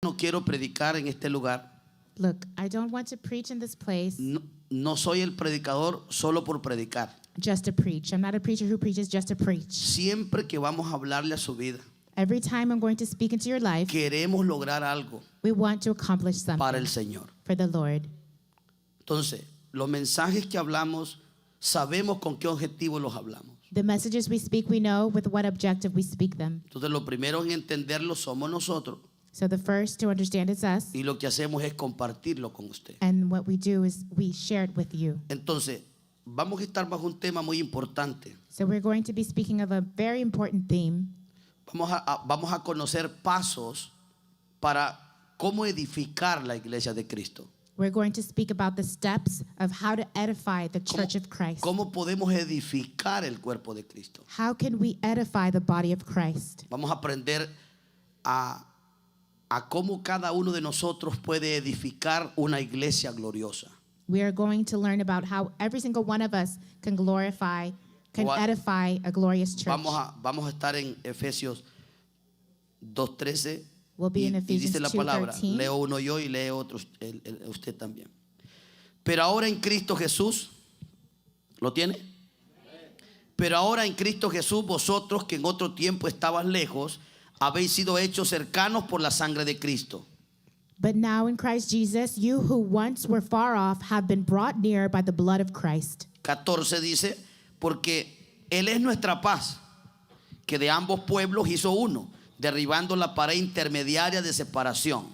No quiero predicar en este lugar. Look, I don't want to preach in this place No soy el predicador solo por predicar. just to preach. I'm not a preacher who preaches just to preach. Siempre que vamos a hablarle a su vida, Every time I'm going to speak into your life, queremos lograr algo we want to accomplish para el something Señor. for the Lord. Entonces, los mensajes que hablamos, sabemos con qué objetivo los hablamos. The messages we speak, we know with what objective we speak them. Entonces, lo primero en entenderlo somos nosotros So the first to understand is us, y lo que hacemos es compartirlo con usted. and what we do is we share it with you. Entonces, vamos a estar bajo un tema muy importante. So we're going to be speaking of a very important theme. Vamos a conocer pasos para cómo edificar la iglesia de Cristo. We're going to speak about the steps of how to edify the Church of Christ. ¿Cómo podemos edificar el cuerpo de Cristo? How can we edify the body of Christ? Vamos a aprender a cómo cada uno de nosotros puede edificar una iglesia gloriosa. We are going to learn about how every single one of us can edify a glorious church. Vamos a estar en Efesios 2:13. We'll be in Y Ephesians dice la palabra, 2:13. leo uno yo y leo otro usted también. Pero ahora en Cristo Jesús, ¿lo tiene? Pero ahora en Cristo Jesús, vosotros que en otro tiempo estabas lejos, habéis sido hechos cercanos por la sangre de Cristo. But now in Christ Jesus, you who once were far off have been brought near by the blood of Christ. 14 dice, porque Él es nuestra paz, que de ambos pueblos hizo uno, derribando la pared intermediaria de separación.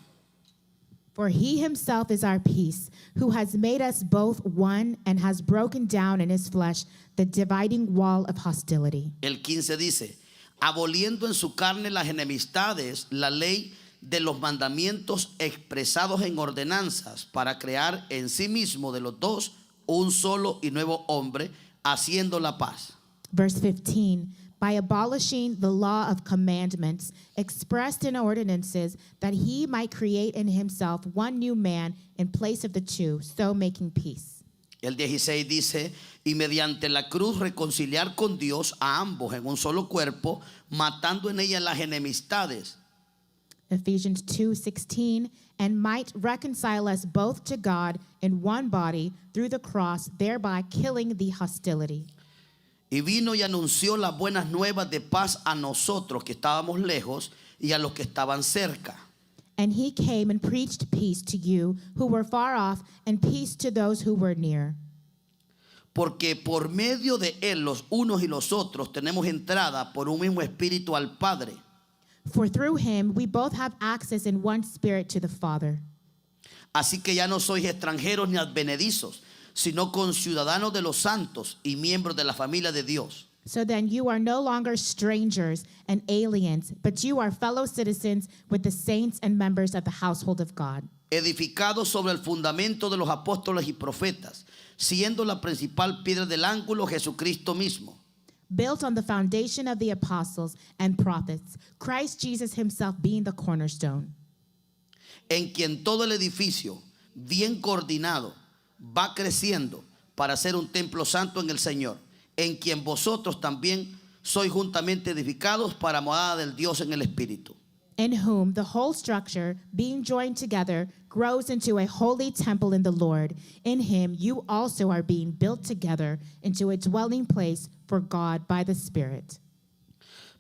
For he himself is our peace, who has made us both one and has broken down in his flesh the dividing wall of hostility. El 15 dice, aboliendo en su carne las enemistades, la ley de los mandamientos expresados en ordenanzas, para crear en sí mismo de los dos un solo y nuevo hombre, haciendo la paz. Verse 15, by abolishing the law of commandments expressed in ordinances, that he might create in himself one new man in place of the two, so making peace. El 16 dice, y mediante la cruz reconciliar con Dios a ambos en un solo cuerpo, matando en ella las enemistades. Ephesians 2:16, and might reconcile us both to God in one body through the cross, thereby killing the hostility. Y vino y anunció las buenas nuevas de paz a nosotros que estábamos lejos y a los que estaban cerca. And he came and preached peace to you who were far off, and peace to those who were near. Porque por medio de él los unos y los otros tenemos entrada por un mismo espíritu al Padre. For through him we both have access in one spirit to the Father. Así que ya no sois extranjeros ni advenedizos, sino conciudadanos de los santos y miembros de la familia de Dios. So then you are no longer strangers and aliens, but you are fellow citizens with the saints and members of the household of God. Edificados sobre el fundamento de los apóstoles y profetas, siendo la principal piedra del ángulo Jesucristo mismo. Built on the foundation of the apostles and prophets, Christ Jesus himself being the cornerstone. En quien todo el edificio, bien coordinado, va creciendo para ser un templo santo en el Señor, en quien vosotros también sois juntamente edificados para morada del Dios en el Espíritu. In whom the whole structure, being joined together, grows into a holy temple in the Lord. In him you also are being built together into a dwelling place for God by the Spirit.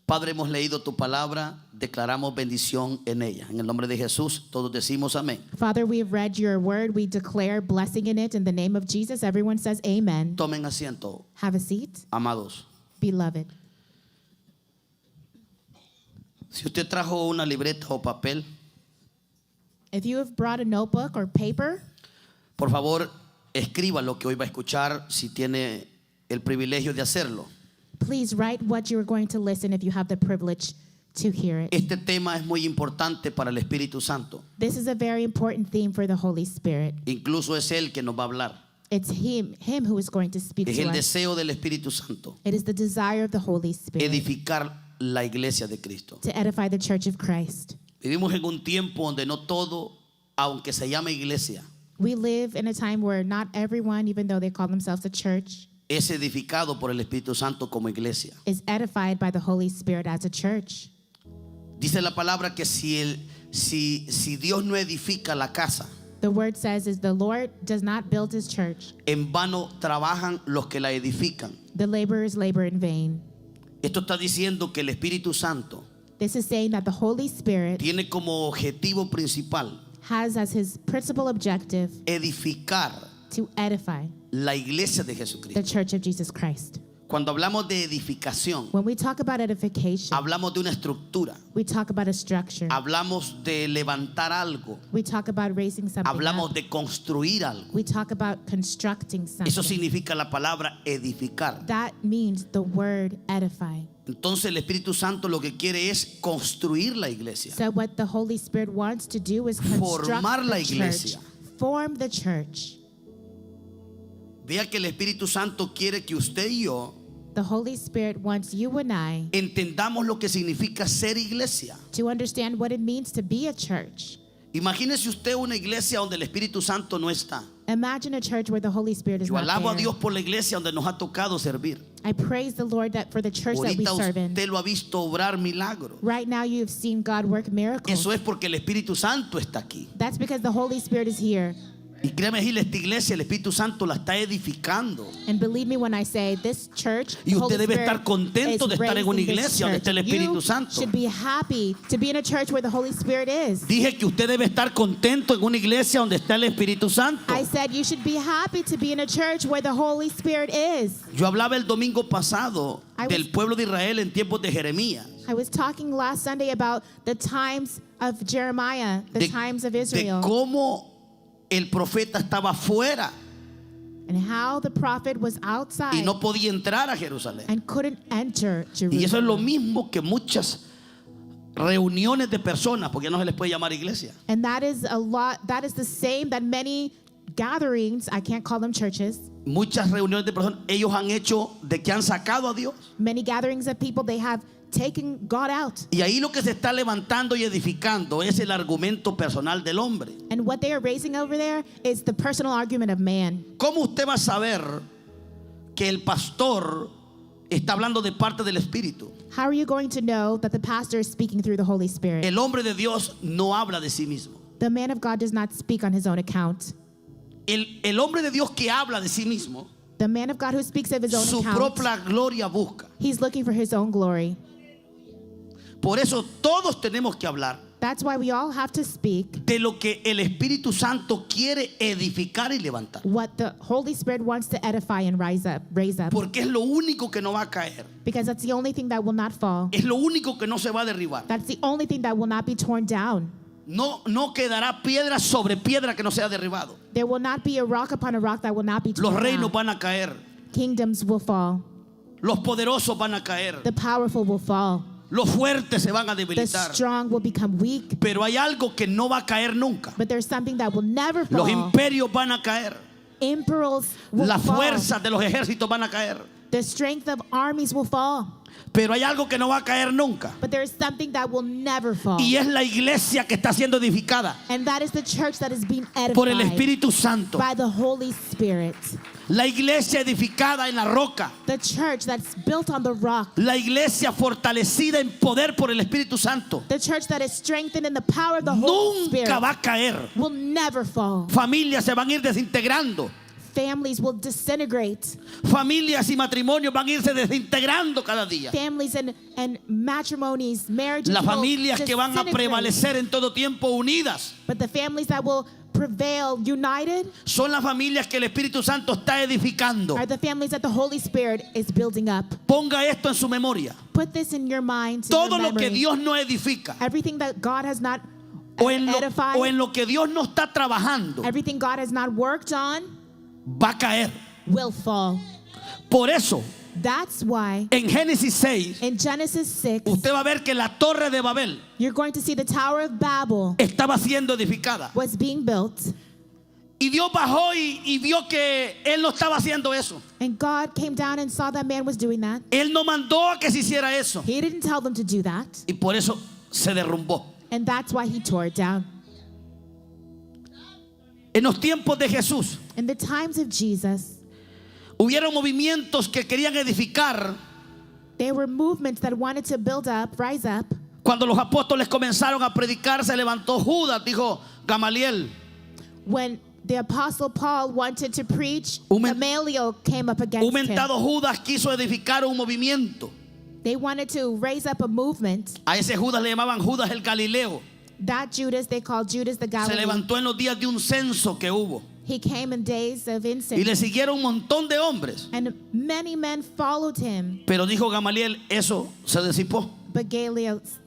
Padre, hemos leído tu palabra, declaramos bendición en ella. En el nombre de Jesús, todos decimos amén. Father, we have read your word. We declare blessing in it in the name of Jesus. Everyone says amen. Tomen asiento, Have a seat, amados. beloved. Si usted trajo una libreta o papel, If you have brought a notebook or paper, por favor, escriba lo que hoy va a escuchar si tiene el privilegio de hacerlo. please write what you are going to listen if you have the privilege to hear it. Este tema es muy importante para el Espíritu Santo. This is a very important theme for the Holy Spirit. Incluso es Él que nos va a hablar. It's him who is going to speak Es to el us. deseo del Espíritu Santo, It is the desire of the Holy Spirit edificar la iglesia de Cristo. to edify the Church of Christ. Vivimos en un tiempo donde no todo, aunque se llame iglesia, We live in a time where not everyone, even though they call themselves a church, es edificado por el Espíritu Santo como iglesia. is edified by the Holy Spirit as a church. Dice la palabra que si si Dios no edifica la casa, The word says is the Lord does not build his church. en vano trabajan los que la edifican. The laborers labor in vain. Esto está diciendo que el Espíritu Santo This is saying that the Holy Spirit tiene como objetivo principal has as his principal objective edificar to edify la iglesia de the Jesucristo. church of Jesus Christ. Cuando hablamos de edificación, When we talk about edification, hablamos de una estructura, we talk about a structure. hablamos de levantar algo, We talk about raising something hablamos up. de construir algo. We talk about constructing Eso something. significa la palabra edificar. That means the word edify. Entonces el Espíritu Santo lo que quiere es construir la iglesia. So what the Holy Spirit wants to do is construct Formar la the church. iglesia. Form the church. Vea que el Espíritu Santo quiere que usted y yo The Holy Spirit wants you and I entendamos lo que significa ser iglesia. to understand what it means to be a church. Imagínese usted una iglesia donde el Espíritu Santo no está. Imagine a church where the Holy Spirit is Yo not alabo a there. Dios por la iglesia donde nos ha tocado servir. I praise the Lord that for the church that we Ahorita serve in. usted lo ha visto obrar milagros. Right now you've seen God work miracles. Eso es porque el Espíritu Santo está aquí. That's because the Holy Spirit is here. Y créeme decirle, esta iglesia el Espíritu Santo la está edificando. And believe me when I say this church, Y the usted Holy debe Spirit estar contento is de estar en una raising this iglesia donde church. está el Espíritu You Santo. should be happy to be in a church where the Holy Spirit is. Dije que usted debe estar contento en una iglesia donde está el Espíritu Santo. I said you should be happy to be in a church where the Holy Spirit is. Yo hablaba el domingo pasado I was- del pueblo de Israel en tiempos de Jeremías. I was talking last Sunday about the times of Jeremiah, the times of de Israel, cómo el profeta estaba afuera and how the prophet was outside y no podía entrar a Jerusalén. and couldn't enter Y eso es lo Jerusalem. mismo que muchas reuniones de personas, porque ya no se les puede llamar iglesia. And that is the same that many gatherings, I can't call them churches, Muchas reuniones de personas, ellos han hecho de que han sacado a Dios. many gatherings of people, they have taken God out. Y ahí lo que se está levantando y edificando es el argumento personal del hombre. And what they are raising over there is the personal argument of man. ¿Cómo usted va a saber que el pastor está hablando de parte del Espíritu? How are you going to know that the pastor is speaking through the Holy Spirit? El hombre de Dios no habla de sí mismo. The man of God does not speak on his own account. El hombre de Dios que habla de sí mismo, The man of God who speaks of his own su account, propia gloria busca. he's looking for his own glory. Por eso todos tenemos que hablar That's why we all have to speak de lo que el Espíritu Santo quiere edificar y levantar. what the Holy Spirit wants to edify and raise up. Porque es lo único que no va a caer. Because that's the only thing that will not fall. Es lo único que no se va a derribar. That's the only thing that will not be torn down. No quedará piedra sobre piedra que no sea derribado. There will not be a rock upon a rock that will not be Los torn reinos down. van a caer. Kingdoms will fall. Los poderosos van a caer. The powerful will fall. Los fuertes se van a The debilitar. strong will become weak. Pero hay algo que no va a caer nunca. But there's something that will never Los fall. imperios van a caer. Emperors will Las fall. fuerzas de los ejércitos van a caer. The strength of armies will fall. Pero hay algo que no va a caer nunca. But there is something that will never fall. Y es la iglesia que está siendo edificada And that is the church that is being por el edified Espíritu Santo. by the Holy Spirit. La iglesia edificada en la roca. The church that's built on the rock. La iglesia fortalecida en poder por el Espíritu Santo. The church that is strengthened in the power of the Holy Spirit Nunca va a caer. will never fall. Familias se van a ir desintegrando. Families will disintegrate. Familias y matrimonios van a irse desintegrando cada día. Families and matrimonies, marriages Las will familias que van a disintegrate. prevalecer en todo tiempo unidas But the families that will prevail united son las familias que el Espíritu Santo está edificando. are the families that the Holy Spirit is building up. Ponga esto en su memoria. Put this in your mind, in Todo your lo que memory. Dios no edifica Everything that God has not o en edified, lo que Dios no está trabajando everything God has not worked on va a caer. will fall. Por eso, That's why en Génesis 6, in Genesis 6, usted va a ver que la torre de Babel you're going to see the Tower of Babel estaba siendo edificada. was being built. Y Dios bajó y vio que él no estaba haciendo eso. And God came down and saw that man was doing that. Él no mandó a que se hiciera eso. He didn't tell them to do that. Y por eso se derrumbó. And that's why he tore it down. En los tiempos de Jesús, In the times of Jesus, hubieron movimientos que querían edificar there were movements that wanted to build up, rise up, Cuando los apóstoles comenzaron a predicar, se levantó Judas, dijo Gamaliel. When the apostle Paul wanted to preach, Un Gamaliel came up against him. mentado Judas quiso edificar un movimiento. They wanted to raise up a movement. A ese Judas le llamaban Judas el Galileo. That Judas they called Judas the Se Galilean. levantó en los días de un censo que hubo. He came in days of Y incense. le siguieron un montón de hombres. And many men followed him. Pero dijo Gamaliel, eso se disipó. But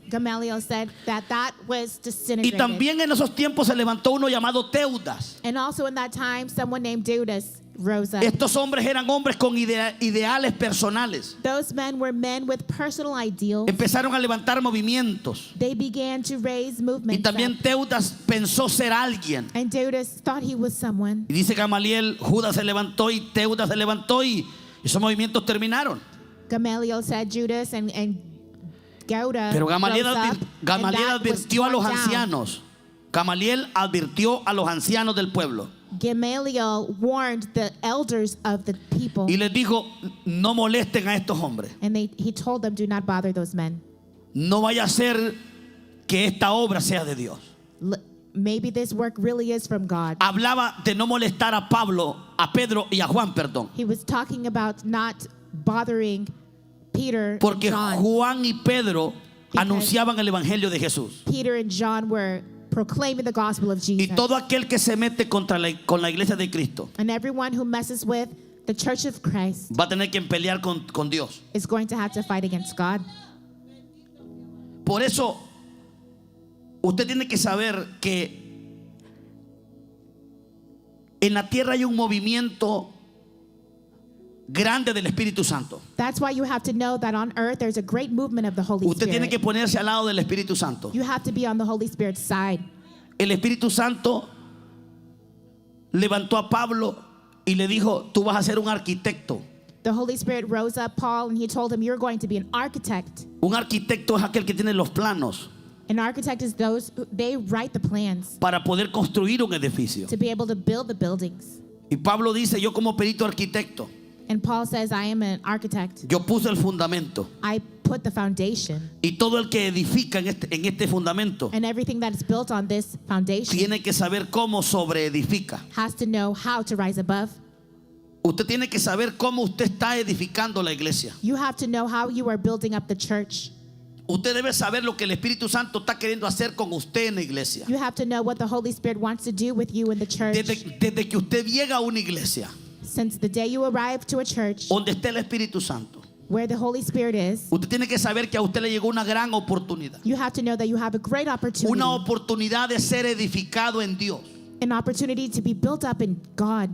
Gamaliel said that was Y disintegrated. también en esos tiempos se levantó uno llamado Teudas. And also in that time, someone named Judas rose up. Estos hombres eran hombres con ideales personales. Those men were men with personal ideals. Empezaron a levantar movimientos. They began to raise Y movements también up. Teudas pensó ser alguien. And Judas thought he was someone. Y dice Gamaliel, Judas se levantó y Teudas se levantó y esos movimientos terminaron. Gamaliel said Judas and Gauda Pero rose Gamaliel, up, and Gamaliel that was advirtió a los torn down. ancianos. Gamaliel advirtió a los ancianos del pueblo. Gamaliel warned the elders of the people. Y les dijo, no molesten a estos hombres. And he told them, do not bother those men. No vaya a ser que esta obra sea de Dios. Maybe this work really is from God. Hablaba de no molestar a Pablo, a Pedro y a Juan, perdón. He was talking about not bothering Peter Porque and John. Juan y Pedro anunciaban el evangelio de Jesús. Peter and John were proclaiming the gospel of Y Jesus. todo aquel que se mete con la iglesia de Cristo And everyone who messes with the church of Christ va a tener que pelear con Dios. is going to have to fight against God. Por eso, usted tiene que saber que en la tierra hay un movimiento grande del Espíritu Santo. That's why you have to know that on earth there's a great movement of the Holy Usted tiene Spirit. que ponerse al lado del Espíritu Santo. You have to be on the Holy Spirit's side. El Espíritu Santo levantó a Pablo y le dijo, tú vas a ser un arquitecto. The Holy Spirit rose up Paul and he told him, you're going to be an architect. Un arquitecto es aquel que tiene los planos An architect is those, they write the plans para poder construir un edificio. to be able to build the buildings. Y Pablo dice, yo como perito arquitecto, And Paul says, I am an architect. yo puse el fundamento. I put the foundation. Y todo el que edifica en este fundamento And everything that is built on this foundation tiene que saber cómo sobreedifica. has to know how to rise above. Usted tiene que saber cómo usted está edificando la iglesia. You have to know how you are building up the church. Usted debe saber lo que el Espíritu Santo está queriendo hacer con usted en la iglesia. You have to know what the Holy Spirit wants to do with you in the church. Desde que usted llega a una iglesia Since the day you arrive to a church donde está el Espíritu Santo, where the Holy Spirit is, usted tiene que saber que a usted le llegó una gran oportunidad. you have to know that you have a great opportunity. Una oportunidad de ser edificado en Dios. An opportunity to be built up in God.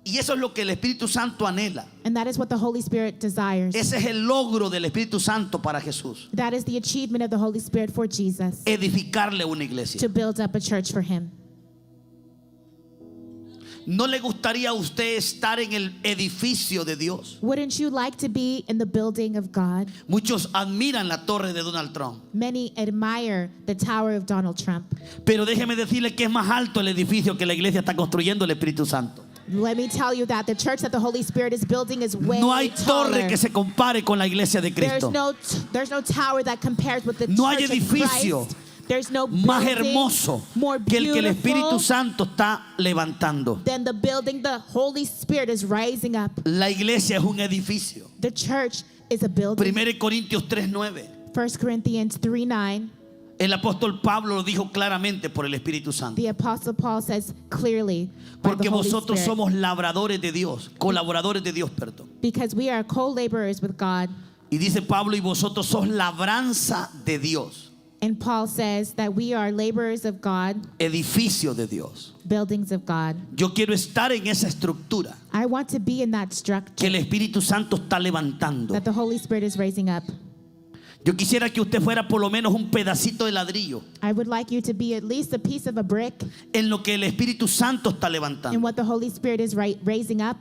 Y eso es lo que el Espíritu Santo anhela. And that is what the Holy Spirit desires. Ese es el logro del Espíritu Santo para Jesús. That is the achievement of the Holy Spirit for Jesus. Edificarle una iglesia. To build up a church for Him. ¿No le gustaría a usted estar en el edificio de Dios? Wouldn't you like to be in the building of God? Muchos admiran la torre de Donald Trump. Many admire the Tower of Donald Trump. Pero déjeme decirle que es más alto el edificio que la iglesia está construyendo el Espíritu Santo. Let me tell you that the church that the Holy Spirit is building is way No hay taller. torre que se compare con la iglesia de There's Cristo. no tower that compares with the No hay church of edificio Christ. There's no Más building hermoso more que el Espíritu beautiful Santo está levantando. than the building the Holy Spirit is rising up. La iglesia es un edificio. The church is a building. 1 Corintios 3:9. 1 Corinthians 3:9. El apóstol Pablo lo dijo claramente por el Espíritu Santo. The Apostle Paul says clearly by Porque the Holy vosotros Spirit, somos labradores de Dios, colaboradores de Dios, perdón. because we are co-laborers with God. Y dice Pablo, y vosotros sos labranza de Dios, And Paul says that we are laborers of God, edificio de Dios. buildings of God. Yo quiero estar en esa estructura I want to be in that que structure el Espíritu Santo está levantando. that the Holy Spirit is raising up. Yo quisiera que usted fuera por lo menos un pedacito de ladrillo I would like you to be at least a piece of a brick en lo que el Espíritu Santo está in levantando. what the Holy Spirit is raising up.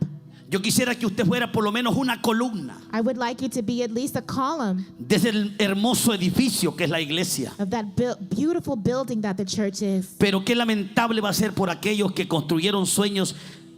Yo quisiera que usted fuera por lo menos una columna I would like you to be at least a column de ese hermoso edificio que es la iglesia. of that beautiful building that the church is. Pero qué lamentable va a ser por aquellos que construyeron sueños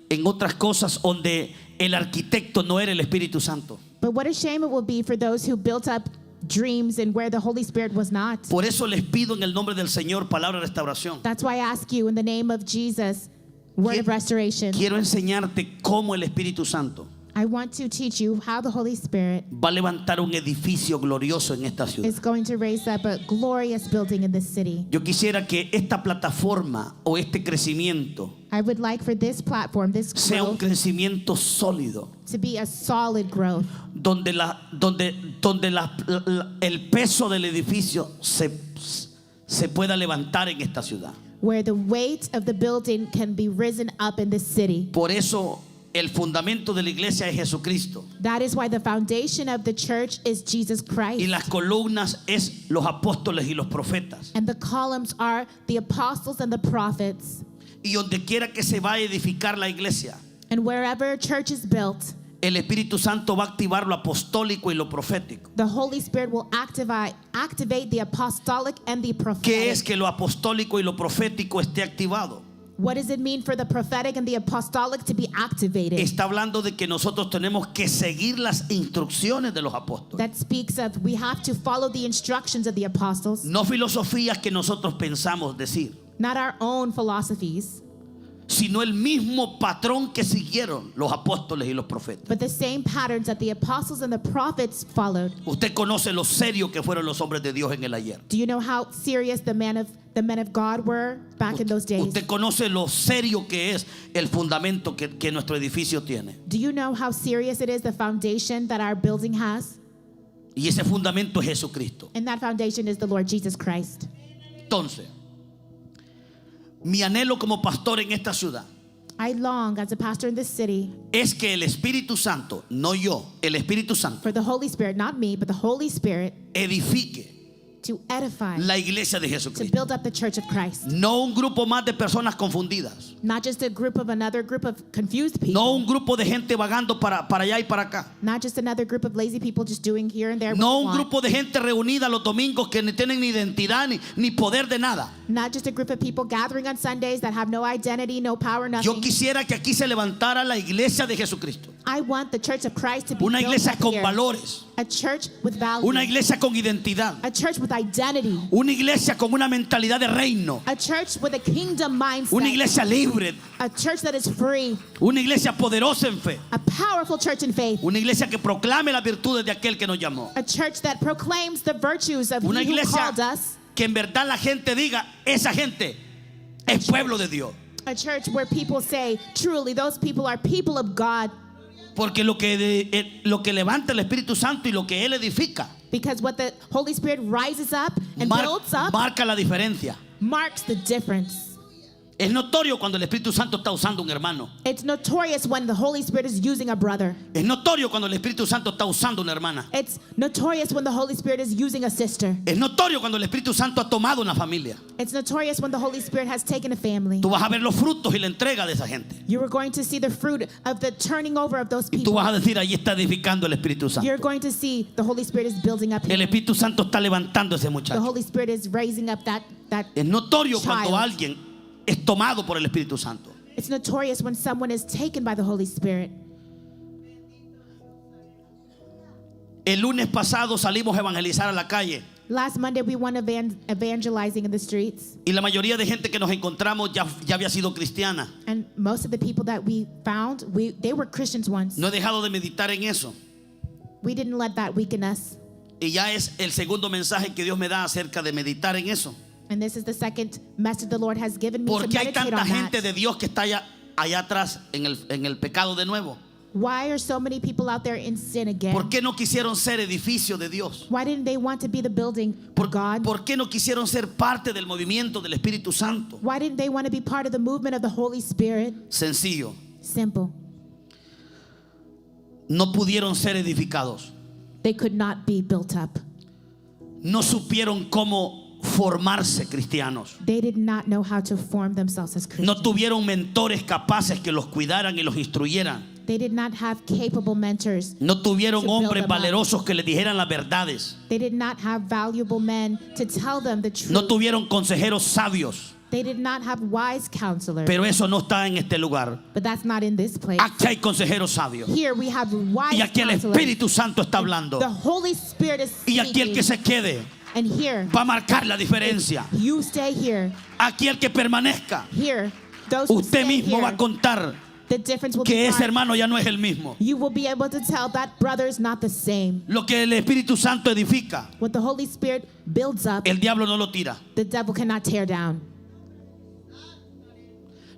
en otras cosas donde el arquitecto no era el Espíritu Santo. But what a shame it will be for those who built up dreams and where the Holy Spirit was not. Por eso les pido en el nombre del Señor palabra de restauración. That's why I ask you in the name of Jesus, word of restoration. Quiero enseñarte cómo el Espíritu Santo I want to teach you how the Holy Spirit va a levantar un edificio glorioso en esta ciudad. is going to raise up a glorious building in this city. Yo quisiera que esta plataforma o este crecimiento I would like for this platform, this sea un growth, crecimiento sólido, to be a solid growth donde el peso del edificio se pueda levantar en esta ciudad. where the weight of the building can be risen up in this city. Por eso el fundamento de la iglesia es Jesucristo That is why the foundation of the church is Jesus y Christ. las columnas es los apóstoles y los profetas. And the columns are the apostles and the prophets. Y donde quiera que se va a edificar la iglesia, And wherever a church is built, el Espíritu Santo va a activar lo apostólico y lo profético. the Holy Spirit will activate the apostolic and the ¿Qué es prophetic. que lo apostólico y lo profético esté activado? What does it mean for the prophetic and the apostolic to be activated? Está hablando de que nosotros tenemos que seguir las instrucciones de los apóstoles. That speaks of we have to follow the instructions of the apostles, No filosofías que nosotros pensamos decir, not our own philosophies, sino el mismo patrón que siguieron los apóstoles y los profetas. but the same patterns that the apostles and the prophets followed. Usted conoce lo serio que fueron los hombres de Dios en el ayer. Do you know how serious the men of God were back in those days? Usted conoce lo serio que es el fundamento que nuestro edificio tiene. Do you know how serious it is, the foundation that our building has? Y ese fundamento es Jesucristo. And that foundation is the Lord Jesus Christ. Entonces, mi anhelo como pastor en esta ciudad I long, as a pastor in this city, es que el Espíritu Santo, no yo, el Espíritu Santo, for the Holy Spirit, not me, but the Holy Spirit, edifique to edify, la iglesia de to Jesucristo. build up the church of Christ. No un grupo más de personas confundidas. Not just another group of confused people. No un grupo de gente vagando para allá y para acá. Not just another group of lazy people just doing here and there what No they un want. grupo de gente reunida los domingos que no tienen ni identidad ni poder de nada. Not just a group of people gathering on Sundays that have no identity, no power, Yo nothing. quisiera que aquí se levantara la iglesia de Jesucristo. I want the church of Christ to be Una built iglesia up con here. valores. A church with value. Una iglesia con identidad. A church with identity. Una iglesia con una mentalidad de reino. A church with a kingdom mindset. Una iglesia libre. A church that is free. Una iglesia poderosa en fe. A powerful church in faith. Una iglesia que proclame las virtudes de aquel que nos llamó. A church that proclaims the virtues of Una He who iglesia called us. que en verdad la gente diga, esa gente es pueblo de Dios. A church where people say, truly, those people are people of God. Porque lo que levanta el Espíritu Santo y lo que Él edifica Because what the Holy Spirit rises up and builds up marca la diferencia. marks the difference. Es notorio cuando el Espíritu Santo está usando un hermano. It's notorious when the Holy Spirit is using a brother. Es notorio cuando el Espíritu Santo está usando una hermana. It's notorious when the Holy Spirit is using a sister. Es notorio cuando el Espíritu Santo ha tomado una familia. It's notorious when the Holy Spirit has taken a family. Tú vas a ver los frutos y la entrega de esa gente. You are going to see the fruit of the turning over of those Y tú people. vas a decir, ahí está edificando el Espíritu Santo. You're going to see the Holy Spirit is building up El here. Espíritu Santo está levantando a ese The muchacho. Holy Spirit is raising up that Es notorio cuando child. alguien es tomado por el Espíritu Santo. It's notorious when someone is taken by the Holy Spirit. El lunes pasado salimos a evangelizar a la calle Last Monday we went evangelizing in the streets, y la mayoría de gente que nos encontramos ya había sido cristiana. and most of the people that we found, they were Christians once. No he dejado de meditar en eso. We didn't let that weaken us. Y ya es el segundo mensaje que Dios me da acerca de meditar en eso. And this is the second message the Lord has given me to Porque hay meditate tanta on gente that. de Dios que está allá atrás en el pecado de nuevo. Why are so many people out there in sin again? ¿Por qué no quisieron ser edificio de Dios? Why didn't they want to be the building of God? ¿Por qué no quisieron ser parte del movimiento del Espíritu Santo? Why didn't they want to be part of the movement of the Holy Spirit? Sencillo. Simple. No pudieron ser edificados. They could not be built up. No supieron cómo formarse cristianos. They did not know how to form themselves as No Christians. tuvieron mentores capaces que los cuidaran y los instruyeran. They did not have capable mentors. No tuvieron To build hombres them up. valerosos que les dijeran las verdades. They did not have valuable men to tell them the truth. No tuvieron consejeros sabios. They did not have wise counselors. Pero eso no está en este lugar. But that's not in this place. Aquí hay consejeros sabios. Here we have wise Y aquí el counselors. Espíritu Santo está hablando. The Holy Spirit is Y aquí el que speaking. se quede And here, va a marcar la diferencia. you stay here. Aquí el que permanezca, Here, those who usted stay mismo here, va a contar the difference will que be ese marked. hermano ya no es el mismo. You will be able to tell that brother is not the same. Lo que el Espíritu Santo edifica, What the Holy Spirit builds up, el diablo no lo tira. the devil cannot tear down.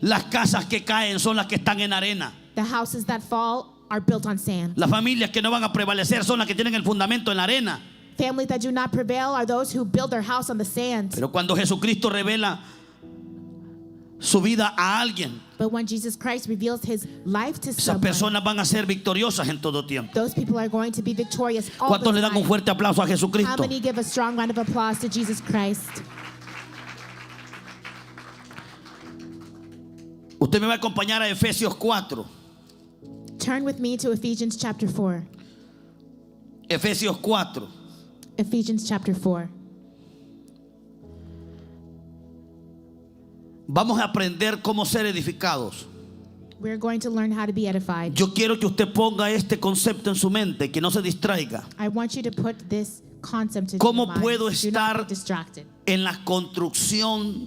Las casas que caen son las que están en arena. The houses that fall are built on sand. Las familias que no van a prevalecer son las que tienen el fundamento en la arena. Families that do not prevail are those who build their house on the sand. Pero cuando Jesucristo revela su vida a alguien, But when Jesus Christ reveals his life to esas someone, personas van a ser victoriosas en todo tiempo. those people are going to be victorious all ¿Cuántos le the dan un time. fuerte aplauso a How Jesucristo? many give a strong round of applause to Jesus Christ? Usted me va a acompañar a Efesios 4. Turn with me to Ephesians chapter 4. Efesios 4. Ephesians chapter 4. Vamos a aprender cómo ser edificados. We're going to learn how to be edified. Yo quiero que usted ponga este concepto en su mente, que no se distraiga. I want you to put this concept into ¿Cómo your mind. puedo Do not estar be distracted. en la construcción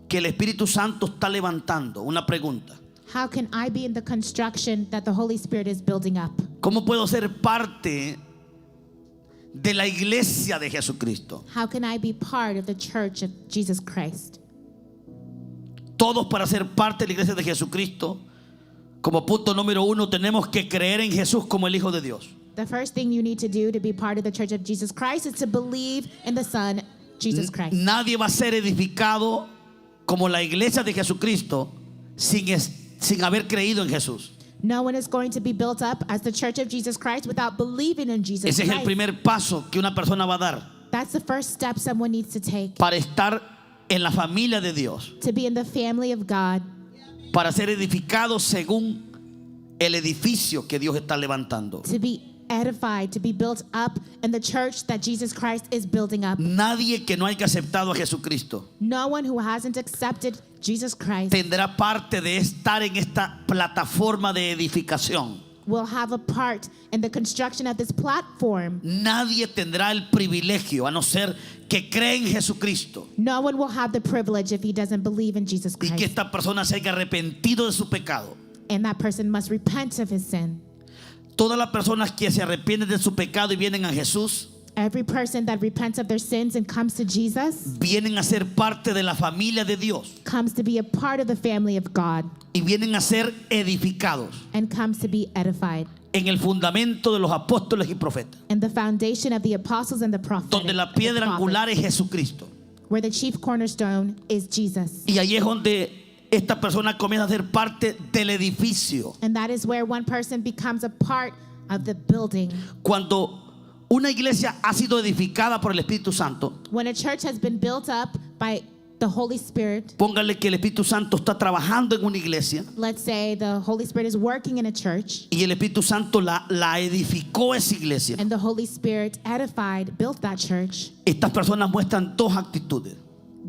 que el Espíritu Santo está levantando? Una pregunta. How can I be in the construction that the Holy Spirit is building up? ¿Cómo puedo ser parte de la iglesia de Jesucristo? How can I be part of the church of Jesus Christ? Todos, para ser parte de la iglesia de Jesucristo, como punto número 1, tenemos que creer en Jesús como el Hijo de Dios. The first thing you need to do to be part of the church of Jesus Christ is to believe in the Son, Jesus Christ. Nadie va a ser edificado como la iglesia de Jesucristo sin haber creído en Jesús. No one is going to be built up as the church of Jesus Christ without believing in Jesus Ese es el Christ. primer paso que una persona va a dar That's the first step someone needs to take para estar en la familia de Dios, to be in the family of God, para ser edificado según el edificio que Dios está levantando. to be edified, to be built up in the church that Jesus Christ is building up. Nadie que no haya aceptado a Jesucristo No one who hasn't accepted Jesus Christ tendrá parte de estar en esta plataforma de edificación. will have a part in the construction of this platform. Nadie tendrá el privilegio, a no ser que cree en Jesucristo, No one will have the privilege if he doesn't believe in Jesus y que Christ. esta persona se haya arrepentido de su pecado. And that person must repent of his sin. Todas las personas que se arrepienten de su pecado y vienen a Jesús, Every person that repents of their sins and comes to Jesus vienen a ser parte de la familia de Dios comes to be a part of the family of God y vienen a ser edificados and comes to be edified. en el fundamento de los apóstoles y profetas, And the foundation of the apostles and the prophets, donde la piedra angular es Jesucristo. where the chief cornerstone is Jesus. Y ahí es donde esta persona comienza a ser parte del edificio. And that is where one person becomes a part of the building. Cuando una iglesia ha sido edificada por el Espíritu Santo, When a church has been built up by the Holy Spirit, póngale que el Espíritu Santo está trabajando en una iglesia let's say the Holy Spirit is working in a church, y el Espíritu Santo la edificó esa iglesia. and the Holy Spirit edified, built that church, Estas personas muestran dos actitudes.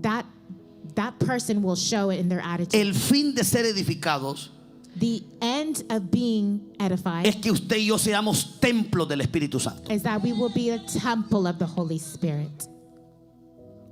that person will show it in their attitude. El fin de ser edificados The end of being edified es que usted y yo seamos templos del Espíritu Santo. is that we will be a temple of the Holy Spirit.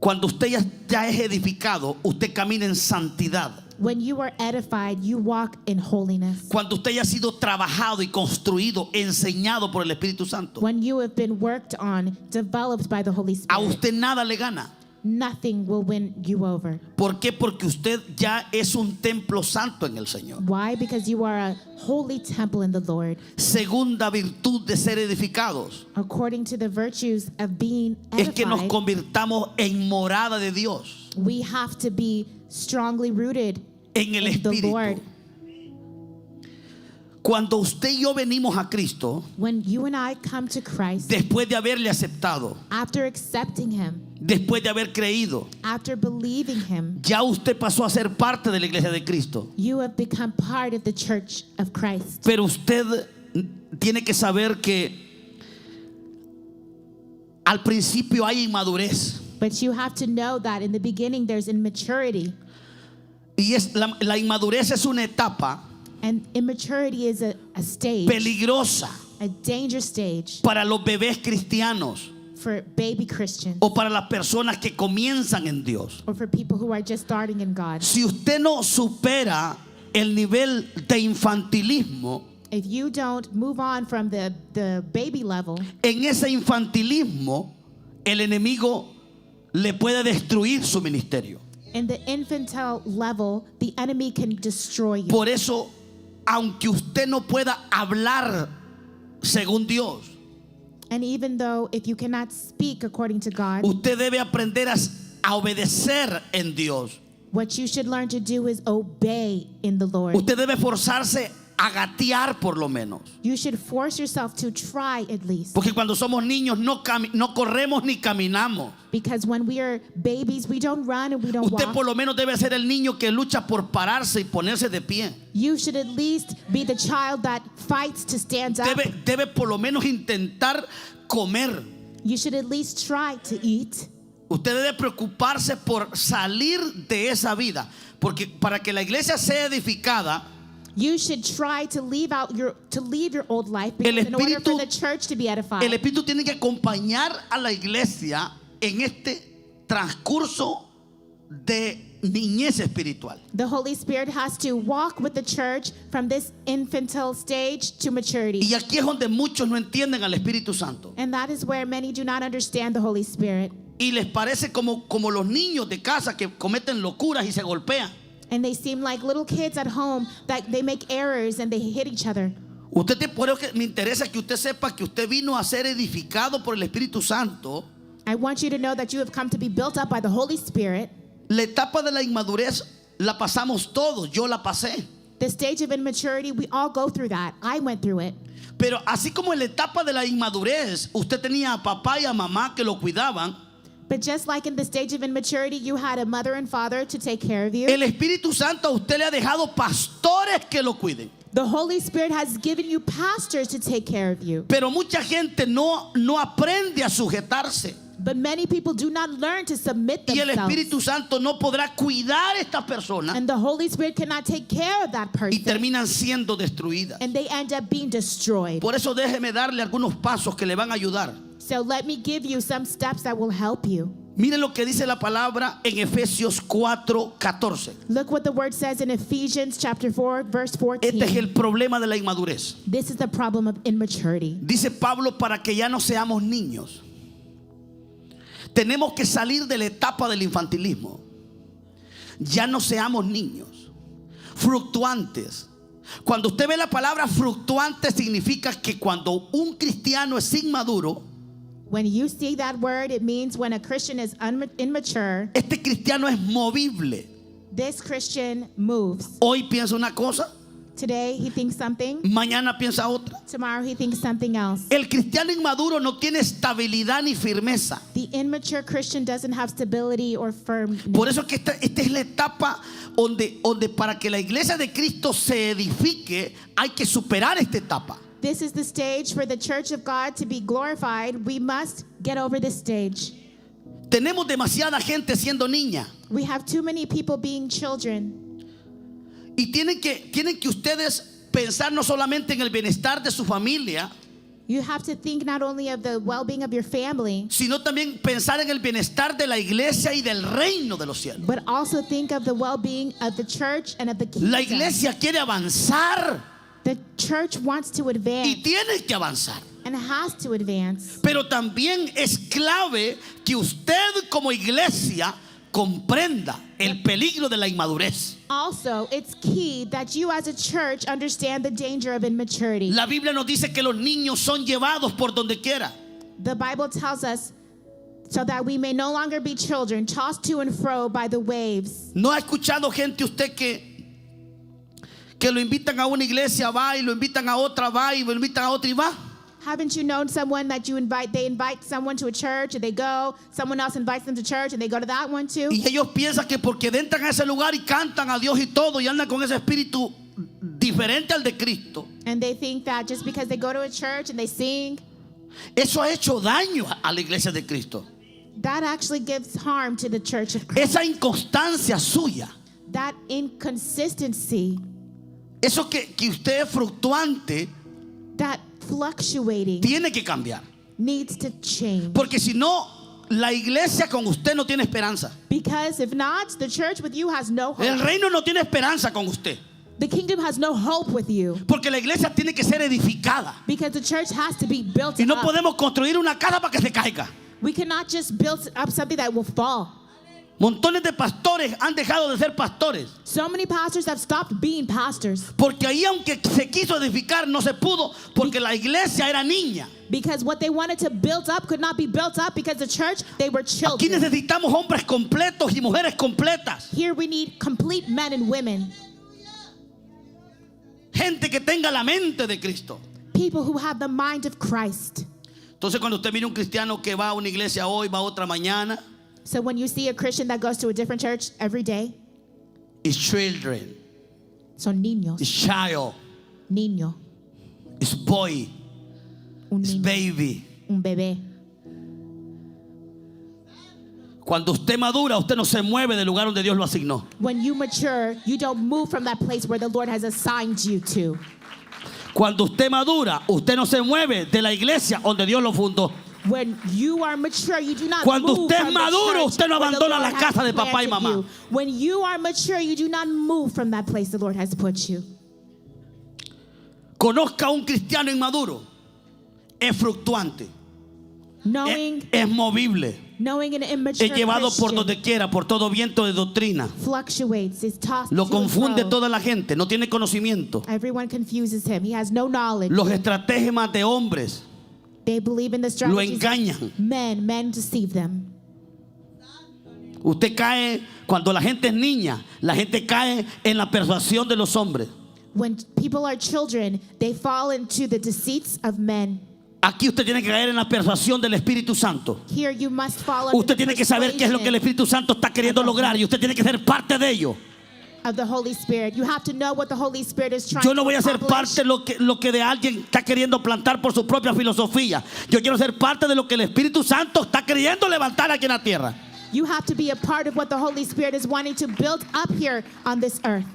Cuando usted ya es edificado, usted camina en santidad. When you are edified, you walk in holiness. Cuando usted ya ha sido trabajado y construido, enseñado por el Espíritu Santo, When you have been worked on, developed by the Holy a Spirit, usted nada le gana. nothing will win you over. ¿Por qué? Porque usted ya es un templo santo en el Señor. Why? Because you are a holy temple in the Lord. Segunda virtud de ser edificados According to the virtues of being es que nos edified, convirtamos en morada de Dios, we have to be strongly rooted en el in the Lord. Espíritu. Cuando usted y yo venimos a Cristo, When you and I come to Christ, después de haberle aceptado, after accepting Him, después de haber creído, after believing Him, ya usted pasó a ser parte de la iglesia de Cristo. you have become part of the church of Christ. Pero usted tiene que saber que al principio hay inmadurez. But you have to know that in the beginning there's immaturity. Y la inmadurez es una etapa And immaturity is a stage, peligrosa a danger stage para los bebés cristianos for baby Christians o para las personas que comienzan en Dios. or for people who are just starting in God. Si usted no supera el nivel de infantilismo, If you don't move on from the baby level, en ese infantilismo el enemigo le puede destruir su ministerio. in the infantile level, the enemy can destroy you. Por eso, aunque usted no pueda hablar según Dios, And even though if you cannot speak according to God, usted debe aprender a obedecer en Dios. what you should learn to do is obey in the Lord. Usted debe forzarse a gatear por lo menos. You should force yourself to try at least. Porque cuando somos niños no corremos ni caminamos. Because when we are babies, we don't run and we don't Usted por walk. lo menos debe ser el niño que lucha por pararse y ponerse de pie. You should at least be the child that fights to stand up. Debe por lo menos intentar comer. You should at least try to eat. Usted debe preocuparse por salir de esa vida. Porque para que la iglesia sea edificada, You should try to leave your old life, because in order for the church to be edified, el Espíritu tiene que acompañar a la iglesia en este transcurso de niñez espiritual. the Holy Spirit has to walk with the church from this infantile stage to maturity. Y aquí es donde muchos no entienden al Espíritu Santo. And that is where many do not understand the Holy Spirit. Y les parece como los niños de casa que cometen locuras y se golpean. And they seem like little kids at home that they make errors and they hit each other. Por eso que me interesa que usted sepa que usted vino a ser edificado por el Espíritu Santo. I want you to know that you have come to be built up by the Holy Spirit. La etapa de la inmadurez la pasamos todos, yo la pasé. The stage of immaturity, we all go through that. I went through it. Pero así como en la etapa de la inmadurez, usted tenía a papá y a mamá que lo cuidaban, But just like in the stage of immaturity, you had a mother and father to take care of you. el Espíritu Santo a usted le ha dejado pastores que lo cuiden. The Holy Spirit has given you pastors to take care of you. Pero mucha gente no aprende a sujetarse. But many people do not learn to submit Y el themselves. Espíritu Santo no podrá cuidar a estas personas And the Holy Spirit cannot take care of that y person. terminan siendo destruidas. And they end up being destroyed. Por eso déjeme darle algunos pasos que le van a ayudar. So let me give you some steps that will help you. Miren lo que dice la palabra en Efesios 4:14. Look what the word says in Ephesians chapter 4, verse 14. Este es el problema de la inmadurez. This is the problem of immaturity. Dice Pablo, para que ya no seamos niños, tenemos que salir de la etapa del infantilismo. Ya no seamos niños, fructuantes. Cuando usted ve la palabra fructuante, significa que cuando un cristiano es inmaduro, When you see that word, it means when a Christian is immature, este cristiano es movible. this Christian moves. Hoy piensa una cosa, Today he thinks something, mañana piensa otra. tomorrow he thinks something else. El cristiano inmaduro no tiene estabilidad ni firmeza. The immature Christian doesn't have stability or firmness. Por eso es que esta es la etapa donde para que la iglesia de Cristo se edifique hay que superar esta etapa. This is the stage for the church of God to be glorified. We must get over this stage. Tenemos demasiada gente siendo niña We have too many people being children. y tienen que ustedes pensar no solamente en el bienestar de su familia, You have to think not only of the well-being of your family, sino también pensar en el bienestar de la iglesia y del reino de los cielos. but also think of the well-being of the church and of the kingdom. La iglesia quiere avanzar The church wants to y advance tiene que avanzar. and has to advance. Pero también es clave que usted como iglesia comprenda el peligro de la inmadurez. Also, it's key that you as a church understand the danger of immaturity. La Biblia nos dice que los niños son llevados por donde quiera. The Bible tells us so that we may no longer be children, tossed to and fro by the waves. ¿No ha escuchado gente usted que lo invitan a una iglesia, va, y lo invitan a otra, va, y lo invitan a otra y va? Haven't you known someone that they invite someone to a church and they go, someone else invites them to church and they go to that one too? Y ellos piensan que porque entran a ese lugar y cantan a Dios y todo y andan con ese espíritu diferente al de Cristo, And they think that just because they go to a church and they sing, eso ha hecho daño a la iglesia de Cristo. that actually gives harm to the church of Christ. Esa inconstancia suya That inconsistency, eso que usted es fluctuante, that fluctuating tiene que cambiar. needs to change. Porque si no, la iglesia con usted no tiene esperanza. Because if not, the church with you has no El hope. reino no tiene esperanza con usted. The kingdom has no hope with you. Porque la iglesia tiene que ser edificada. Because the church has to be built Y no up. podemos construir una casa para que se caiga. We cannot just build up something that will fall. Montones de pastores han dejado de ser pastores. So many pastors have stopped being pastors Porque ahí, aunque se quiso edificar, no se pudo. Porque la iglesia era niña. because what they wanted to build up could not be built up because the church, they were Aquí children. necesitamos hombres completos y mujeres completas. Here we need complete men and women, Gente que tenga la mente de Cristo. people who have the mind of Christ. Entonces, cuando usted mira un cristiano que va a una iglesia hoy, va a otra mañana, So when you see a Christian that goes to a different church every day, it's children, son niños, it's child, niño, it's boy, un it's niño, baby. un bebé. Cuando usted madura, usted no se mueve del lugar donde Dios lo asignó. When you mature, you don't move from that place where the Lord has assigned you to. Cuando usted madura, usted no se mueve de la iglesia donde Dios lo fundó. When you are mature, you do not Cuando move usted es from the maduro, church usted no where the abandona Lord la has casa de papá y planted mamá. you. When you are mature, you do not move from that place the Lord has put you. Conozca a un cristiano inmaduro. Es fluctuante. Knowing Es movible. an immature Es llevado por Christian donde quiera, por todo viento de doctrina. fluctuates, is tossed Lo to and confunde fro. toda la gente. No tiene conocimiento. Everyone confuses him. He has no knowledge. Los estratagemas de hombres They believe in the lo strategies engañan. of men deceive them. Usted cae, cuando la gente es niña, la gente cae en la persuasión de los hombres. When people are children, they fall into the deceits of men. Aquí usted tiene que caer en la persuasión del Espíritu Santo. Here you must fall under Usted the tiene que saber qué es lo que el persuasion Espíritu Santo está queriendo lograr y usted tiene que ser parte de ello. of the Holy Spirit. You have to know what the Holy Spirit is trying Yo no to voy a ser accomplish. parte de lo que de alguien está queriendo plantar por su propia filosofía. Yo quiero ser parte de lo que el Espíritu Santo está queriendo levantar aquí en la tierra. You have to be a part of what the Holy Spirit is wanting to build up here on this earth.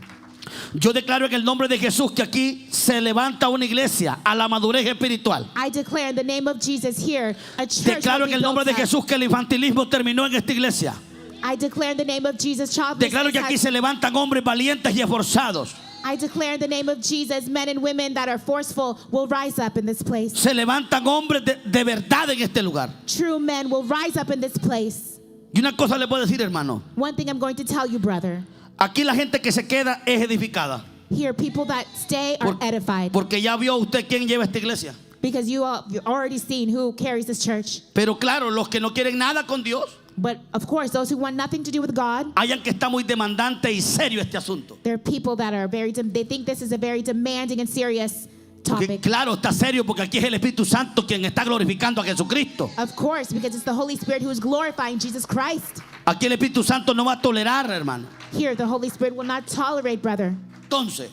Yo declaro en el nombre de Jesús que aquí se levanta una iglesia a la madurez espiritual. I declare in the name of Jesus here, a church Declaro will en be el nombre built de up. Jesús que el infantilismo terminó en esta iglesia. I declare in the name of Jesus, childlessness Declaro que aquí has- se levantan hombres valientes y esforzados. I declare in the name of Jesus, men and women that are forceful will rise up in this place. Se levantan hombres de verdad en este lugar. True men will rise up in this place. Y una cosa le puedo decir, hermano. One thing I'm going to tell you, brother. Aquí la gente que se queda es edificada. Here, people that stay are edified. Porque ya vio usted quién lleva esta iglesia. Because you've already seen who carries this church. Pero claro, los que no quieren nada con Dios, But of course, those who want nothing to do with God, hayan que está muy demandante y serio este asunto. there are people that are they think this is a very demanding and serious Porque topic. claro, está serio porque aquí es el Espíritu Santo quien está glorificando a Jesucristo. Of course, because it's the Holy Spirit who is glorifying Jesus Christ. Aquí el Espíritu Santo no va a tolerar, hermano. Here, the Holy Spirit will not tolerate, brother. Entonces,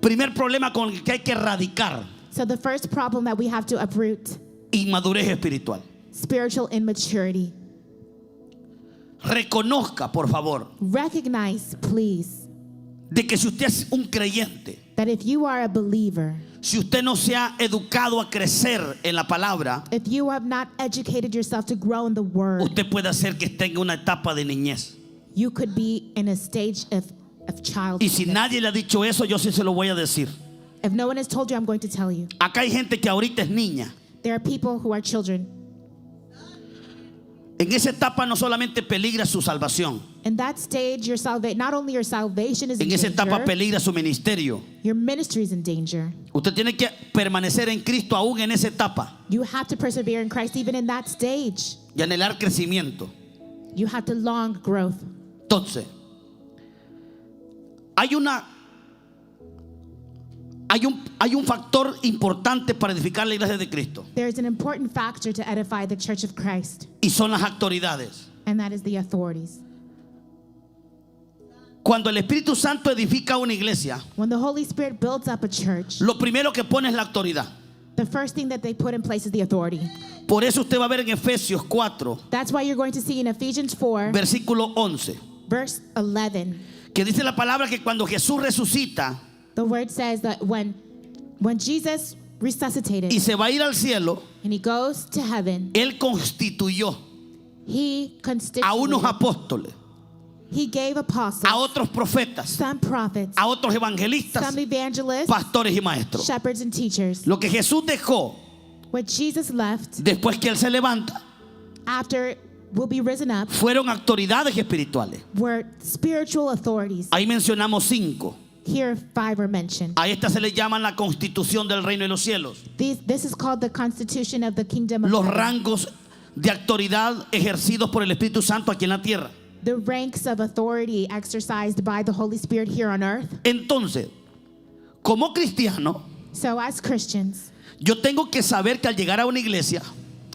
primer problema con el que hay que erradicar: So the first problem that we have to uproot, inmadurez espiritual. spiritual immaturity. Reconozca, por favor, Recognize, please, de que si usted es un creyente, that if you are a believer, si usted no se ha educado a crecer en la palabra, if you have not educated yourself to grow in the Word, usted puede hacer que esté en una etapa de niñez. you could be in a stage of Y childhood. si nadie le ha dicho eso, yo sí se lo voy a decir. If no one has told you, I'm going to tell you. Acá hay gente que ahorita es niña. There are people who are children. En esa etapa no solamente peligra su salvación, In that stage, not only your salvation is in en esa etapa danger, peligra su ministerio. your ministry is in danger. Usted tiene que permanecer en Cristo aún en esa etapa You have to persevere in Christ even in that stage. y anhelar crecimiento. You have to long growth. Entonces, hay un factor importante para edificar la iglesia de Cristo There's an important factor to edify the church of Christ, y son las autoridades. and that is the authorities. Cuando el Espíritu Santo edifica una iglesia, When the Holy Spirit builds up a church, lo primero que pone es la autoridad. the first thing that they put in place is the authority. Por eso usted va a ver en Efesios 4, That's why you're going to see in Ephesians 4, versículo 11. verse 11, que dice la palabra que cuando Jesús resucita the word says that when Jesus resuscitated y se va a ir al cielo, and he goes to heaven, Él constituyó he a unos constituted, apóstoles, he gave apostles, a otros profetas, some prophets, a otros evangelistas, some evangelists, pastores y maestros. shepherds and teachers. Lo que Jesús dejó What Jesus left después que Él se levanta after will be risen up fueron autoridades espirituales. were spiritual authorities. Ahí mencionamos 5. Here 5 are mentioned. A esta se le llama la constitución del reino de los cielos. This is called the constitution of the kingdom of Los heaven. rangos de autoridad ejercidos por el Espíritu Santo aquí en la tierra. The ranks of authority exercised by the Holy Spirit here on earth. Entonces, como cristiano, So as Christians, yo tengo que saber que al llegar a una iglesia,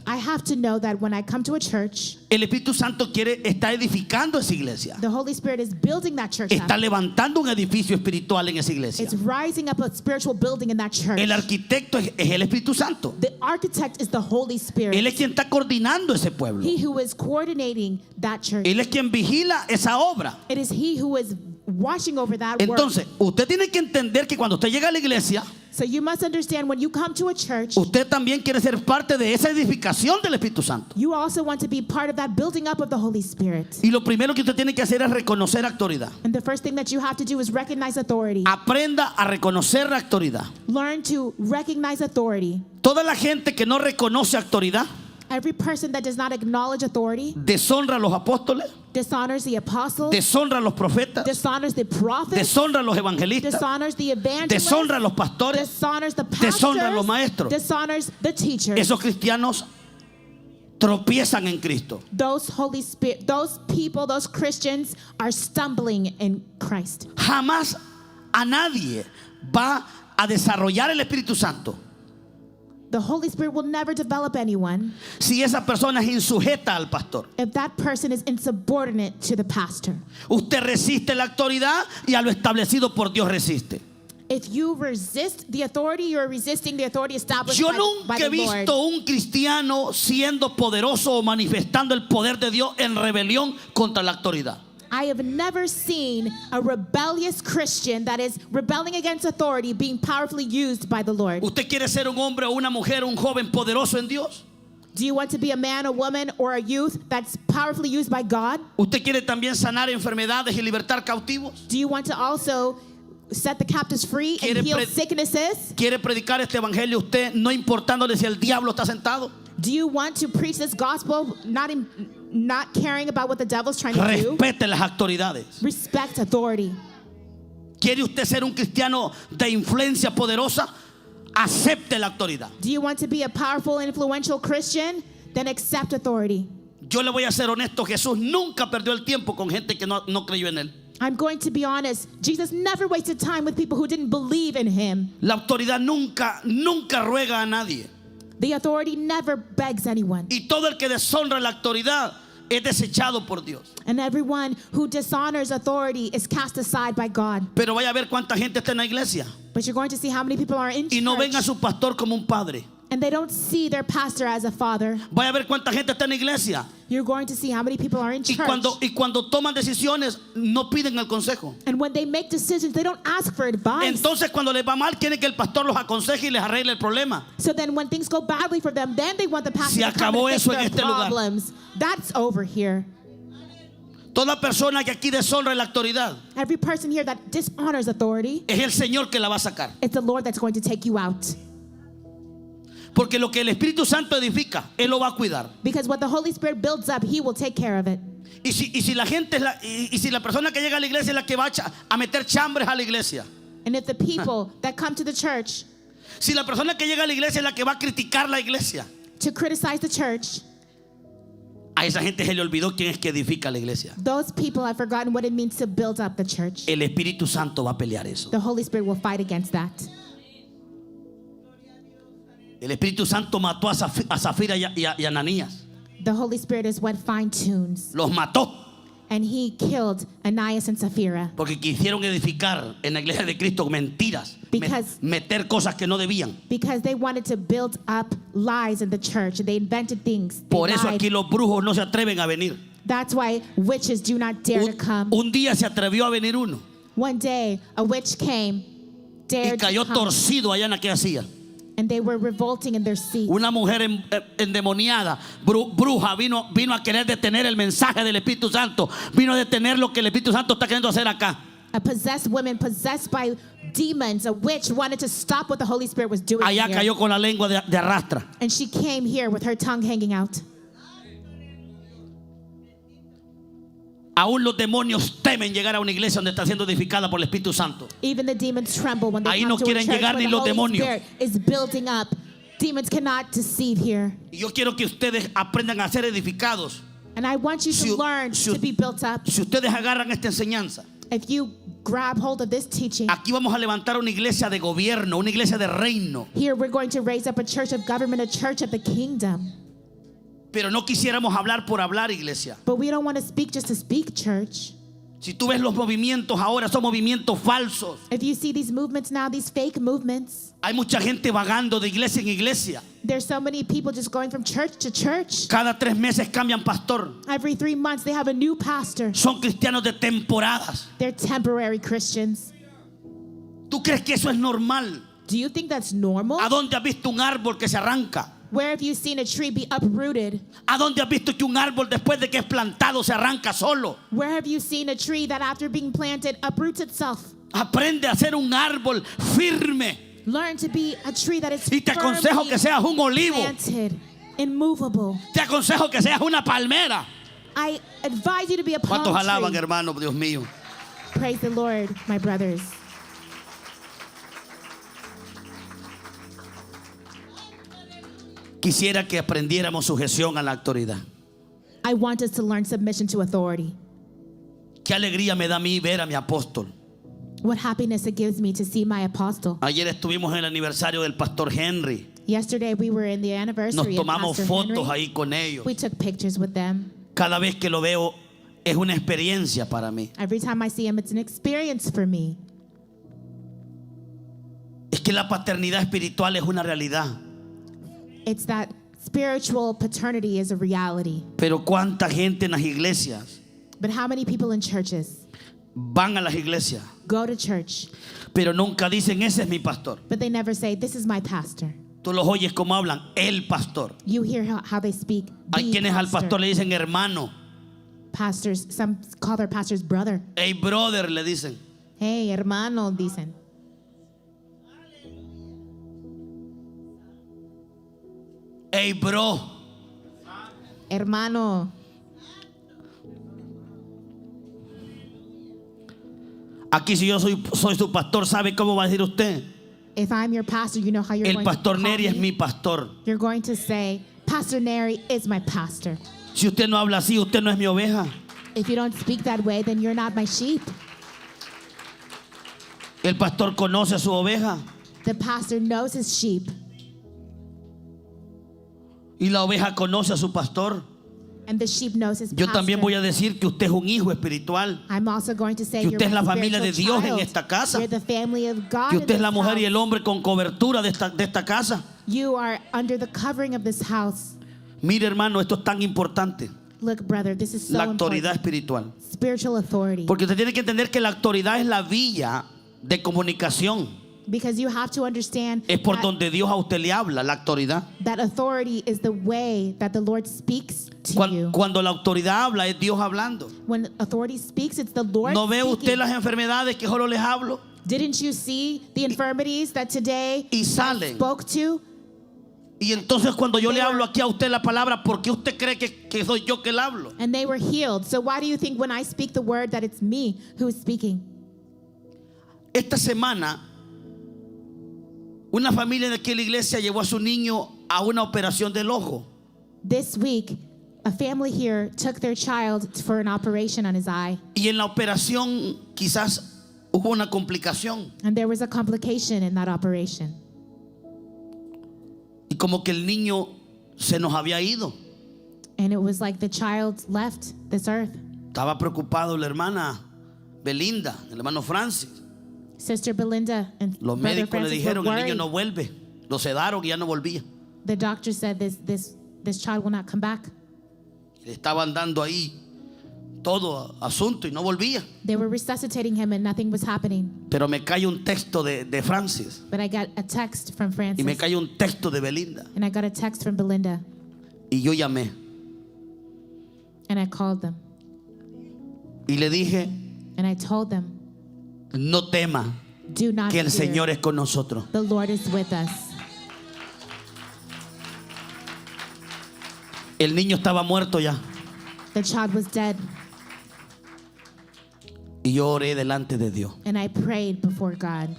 I have to know that when I come to a church, el Espíritu Santo está edificando esa iglesia. the Holy Spirit is building that church Está up. levantando un edificio espiritual en esa iglesia. It's rising up a spiritual building in that church. El arquitecto es el Espíritu Santo. The architect is the Holy Él Spirit. es quien está coordinando ese pueblo. He who is coordinating that church. Él es quien vigila esa obra. It is he who is watching over that work. Entonces, usted tiene que entender que cuando usted llega a la iglesia, So you must understand when you come to a church, usted también quiere ser parte de esa edificación del Espíritu Santo. you also want to be part of that building up of the Holy Spirit. Y lo primero que usted tiene que hacer es reconocer autoridad. And the first thing that you have to do is recognize authority. Aprenda a reconocer la autoridad. Learn to recognize authority. Toda la gente que no reconoce autoridad Every person that does not acknowledge authority deshonra a los apóstoles, dishonors the apostles, deshonra a los profetas, dishonors the prophets, deshonra a los evangelistas, dishonors the evangelists, deshonra a los pastores. dishonors the deshonra a los pastors, maestros. dishonors the teachers. Esos cristianos tropiezan en Cristo. Those Holy Spirit, those people, those Christians are stumbling in Christ. Jamás a nadie va a desarrollar el Espíritu Santo The Holy Spirit will never develop anyone si esa persona es insujeta al pastor. if that person is insubordinate to the pastor. Usted resiste la autoridad y a lo establecido por Dios resiste. If you resist the authority, you're resisting the authority established Yo by nunca he the Lord. visto un cristiano siendo poderoso o manifestando el poder de Dios en rebelión contra la autoridad. I have never seen a rebellious Christian that is rebelling against authority being powerfully used by the Lord. ¿Usted quiere ser un hombre o una mujer, un joven poderoso en Dios? Do you want to be a man, a woman, or a youth that's powerfully used by God? ¿Usted quiere también sanar enfermedades y libertar cautivos? Do you want to also set the captives free and ¿Quiere heal pre- sicknesses? ¿Quiere predicar este evangelio usted no importándole si el diablo está sentado? Do you want to preach this gospel not caring about what the devil's trying to do? Respete las autoridades. Respect authority. ¿Quiere usted ser un cristiano de influencia poderosa? Acepte la autoridad. Do you want to be a powerful, influential Christian? Then accept authority. Yo le voy a ser honesto, Jesús nunca perdió el tiempo con gente que no creyó en él. I'm going to be honest. Jesus never wasted time with people who didn't believe in him. La autoridad nunca ruega a nadie. The authority never begs anyone. Y todo el que deshonra la autoridad es desechado por Dios. And everyone who dishonors authority is cast aside by God. Pero vaya a ver cuánta gente está en la iglesia But you're going to see how many people are in y no ven a church su pastor como un padre. and they don't see their pastor as a father. Vaya a ver cuánta gente está en la iglesia You're going to see how many people are in y church. cuando toman decisiones no piden el consejo. And when they make decisions, they don't ask for advice. Entonces cuando les va mal quieren que el pastor los aconseje y les arregle el problema. So then when things go badly for them, then they want the pastor Se to come acabó and fix eso en their este lugar. problems. That's over here. Toda persona que aquí deshonra la autoridad Every person here that dishonors authority, es el Señor que la va a sacar. it's the Lord that's going to take you out. Porque lo que el Espíritu Santo edifica, Él lo va a cuidar. Because what the Holy Spirit builds up, he will take care of it. Y si la gente si la persona que llega a la iglesia es la que va a meter chambres a la iglesia, And if the people that come to the church si la persona que llega a la iglesia es la que va a criticar la iglesia, to criticize the church, a esa gente se le olvidó quién es que edifica la iglesia. those people have forgotten what it means to build up the church. El Espíritu Santo va a pelear eso. The Holy Spirit will fight against that. El Espíritu Santo mató a Zafira y a Ananías. The Holy Spirit is what fine-tunes. Los mató And he killed Ananias and Sapphira porque quisieron edificar en la iglesia de Cristo mentiras, Because- meter cosas que no debían. because they wanted to build up lies in the church. They invented things. They Por eso lied. aquí los brujos no se atreven a venir. That's why witches do not dare to come. Un día se atrevió a venir uno One day, a witch came, y dared to cayó come, torcido allá en la que hacía. and they were revolting in their seats. Una mujer endemoniada, bruja, vino a querer detener el mensaje del Espíritu Santo. Vino a detener lo que el Espíritu Santo está queriendo hacer acá. A possessed woman, possessed by demons, a witch, wanted to stop what the Holy Spirit was doing Allá here. cayó con la lengua de arrastra. And she came here with her tongue hanging out. Aún los demonios temen llegar a una iglesia donde está siendo edificada por el Espíritu Santo. Even the demons tremble when they Ahí come no to a quieren church llegar where ni the los Holy demonios. Spirit is building up. Demons cannot deceive here. Y yo quiero que ustedes aprendan a ser edificados. And I want you to learn to be built up. Si ustedes agarran esta enseñanza, If you grab hold of this teaching, aquí vamos a levantar una iglesia de gobierno, una iglesia de reino. here we're going to raise up a church of government, a church of the kingdom. Pero no quisiéramos hablar por hablar, iglesia. But we don't want to speak just to speak, church. Si tú ves los movimientos ahora, son movimientos falsos. If you see these movements now, these fake movements, Hay mucha gente vagando de iglesia en iglesia. there's so many people just going from church to church. Cada 3 meses cambian pastor. Every 3 months, they have a new pastor. Son cristianos de temporadas. They're temporary Christians. ¿Tú crees que eso es normal? Do you think that's normal? ¿A dónde has visto un árbol que se arranca? Where have you seen a tree be uprooted? ¿A dónde has visto que un árbol después de que es plantado se arranca solo? Where have you seen a tree that after being planted uproots itself? Aprende a ser un árbol firme. Learn to be a tree that is Y te aconsejo que firmly seas un olivo. planted, immovable. Te aconsejo que seas una palmera. I advise you to be a palm ¿Cuántos alaban, tree. hermano? Dios mío. Praise the Lord, my brothers. Quisiera que aprendiéramos sujeción a la autoridad. I want us to learn submission to authority. Qué alegría me da a mí ver a mi apóstol. What happiness it gives me to see my apostle. Ayer estuvimos en el aniversario del pastor Henry. Yesterday we were in the Nos anniversary of tomamos Pastor fotos Henry. ahí con ellos. We took pictures with them. Cada vez que lo veo es una experiencia para mí. Every time I see him, it's an experience for me. Es que la paternidad espiritual es una realidad. It's that spiritual paternity is a reality. Pero cuánta gente en las iglesias But how many people in churches van a las iglesias, go to church, pero nunca dicen ese es mi pastor. but they never say, this is my pastor? Tú los oyes como hablan, el pastor. You hear how they speak. Hay The quienes al pastor pastor. le dicen hermano. Pastors, some call their pastors brother. Hey brother le dicen. Hey, hermano, dicen. Hey bro. Hermano. Aquí si yo soy su pastor, ¿sabe cómo va a decir usted? If I'm your pastor, you know how you're El going pastor to call Neri es me? mi pastor. You're going to say, Pastor Neri is my pastor. Si usted no habla así, usted no es mi oveja. If you don't speak that way, then you're not my sheep. El pastor conoce a su oveja The pastor knows his sheep, y la oveja conoce a su pastor. and the sheep knows his Yo pastor. también voy a decir que usted es un hijo espiritual, I'm also going to say que you're usted es my la familia de spiritual Dios en child. esta casa, You're the family of God que in usted es this la mujer y house. el hombre con cobertura de esta casa. You are under the covering of this house. Mire hermano, esto es tan importante, Look, brother, this is so la autoridad important. espiritual. Spiritual authority. Porque usted tiene que entender que la autoridad es la vía de comunicación. Because you have to understand Es por that, donde Dios a usted le habla, la autoridad. that authority is the way that the Lord speaks to you. Cuando la autoridad habla, es Dios hablando. When authority speaks, it's the Lord ¿No ve usted speaking. las enfermedades que solo les hablo? Didn't you see the infirmities that today Y God salen. spoke to? Y entonces cuando yo They le were- hablo aquí a usted la palabra, ¿por qué usted cree que soy yo que le hablo? And they were healed. So why do you think when I speak the word that it's me who is speaking? Esta semana, una familia de aquella iglesia llevó a su niño a una operación del ojo. This week, a family here took their child for an operation on his eye. Y en la operación quizás hubo una complicación. And there was a complication in that operation. Y como que el niño se nos había ido. And it was like the child left this earth. Estaba preocupado la hermana Belinda, el hermano Francis. Sister Belinda and Los Brother médicos le Francis were dijeron, el niño worried. no vuelve. Lo sedaron y ya no volvía. The doctor said this child will not come back. Le estaban dando ahí todo asunto y no volvía. They were resuscitating him and nothing was happening. Pero me cae un texto de Francis But I got a text from y Francis. me cae un texto de Belinda And I got a text from Belinda. y yo llamé And I called them. y le dije, And I told them, no tema, do not que el fear. Señor es con nosotros. The Lord is with us. El niño estaba muerto ya The child was dead. y yo oré delante de Dios And I prayed before God.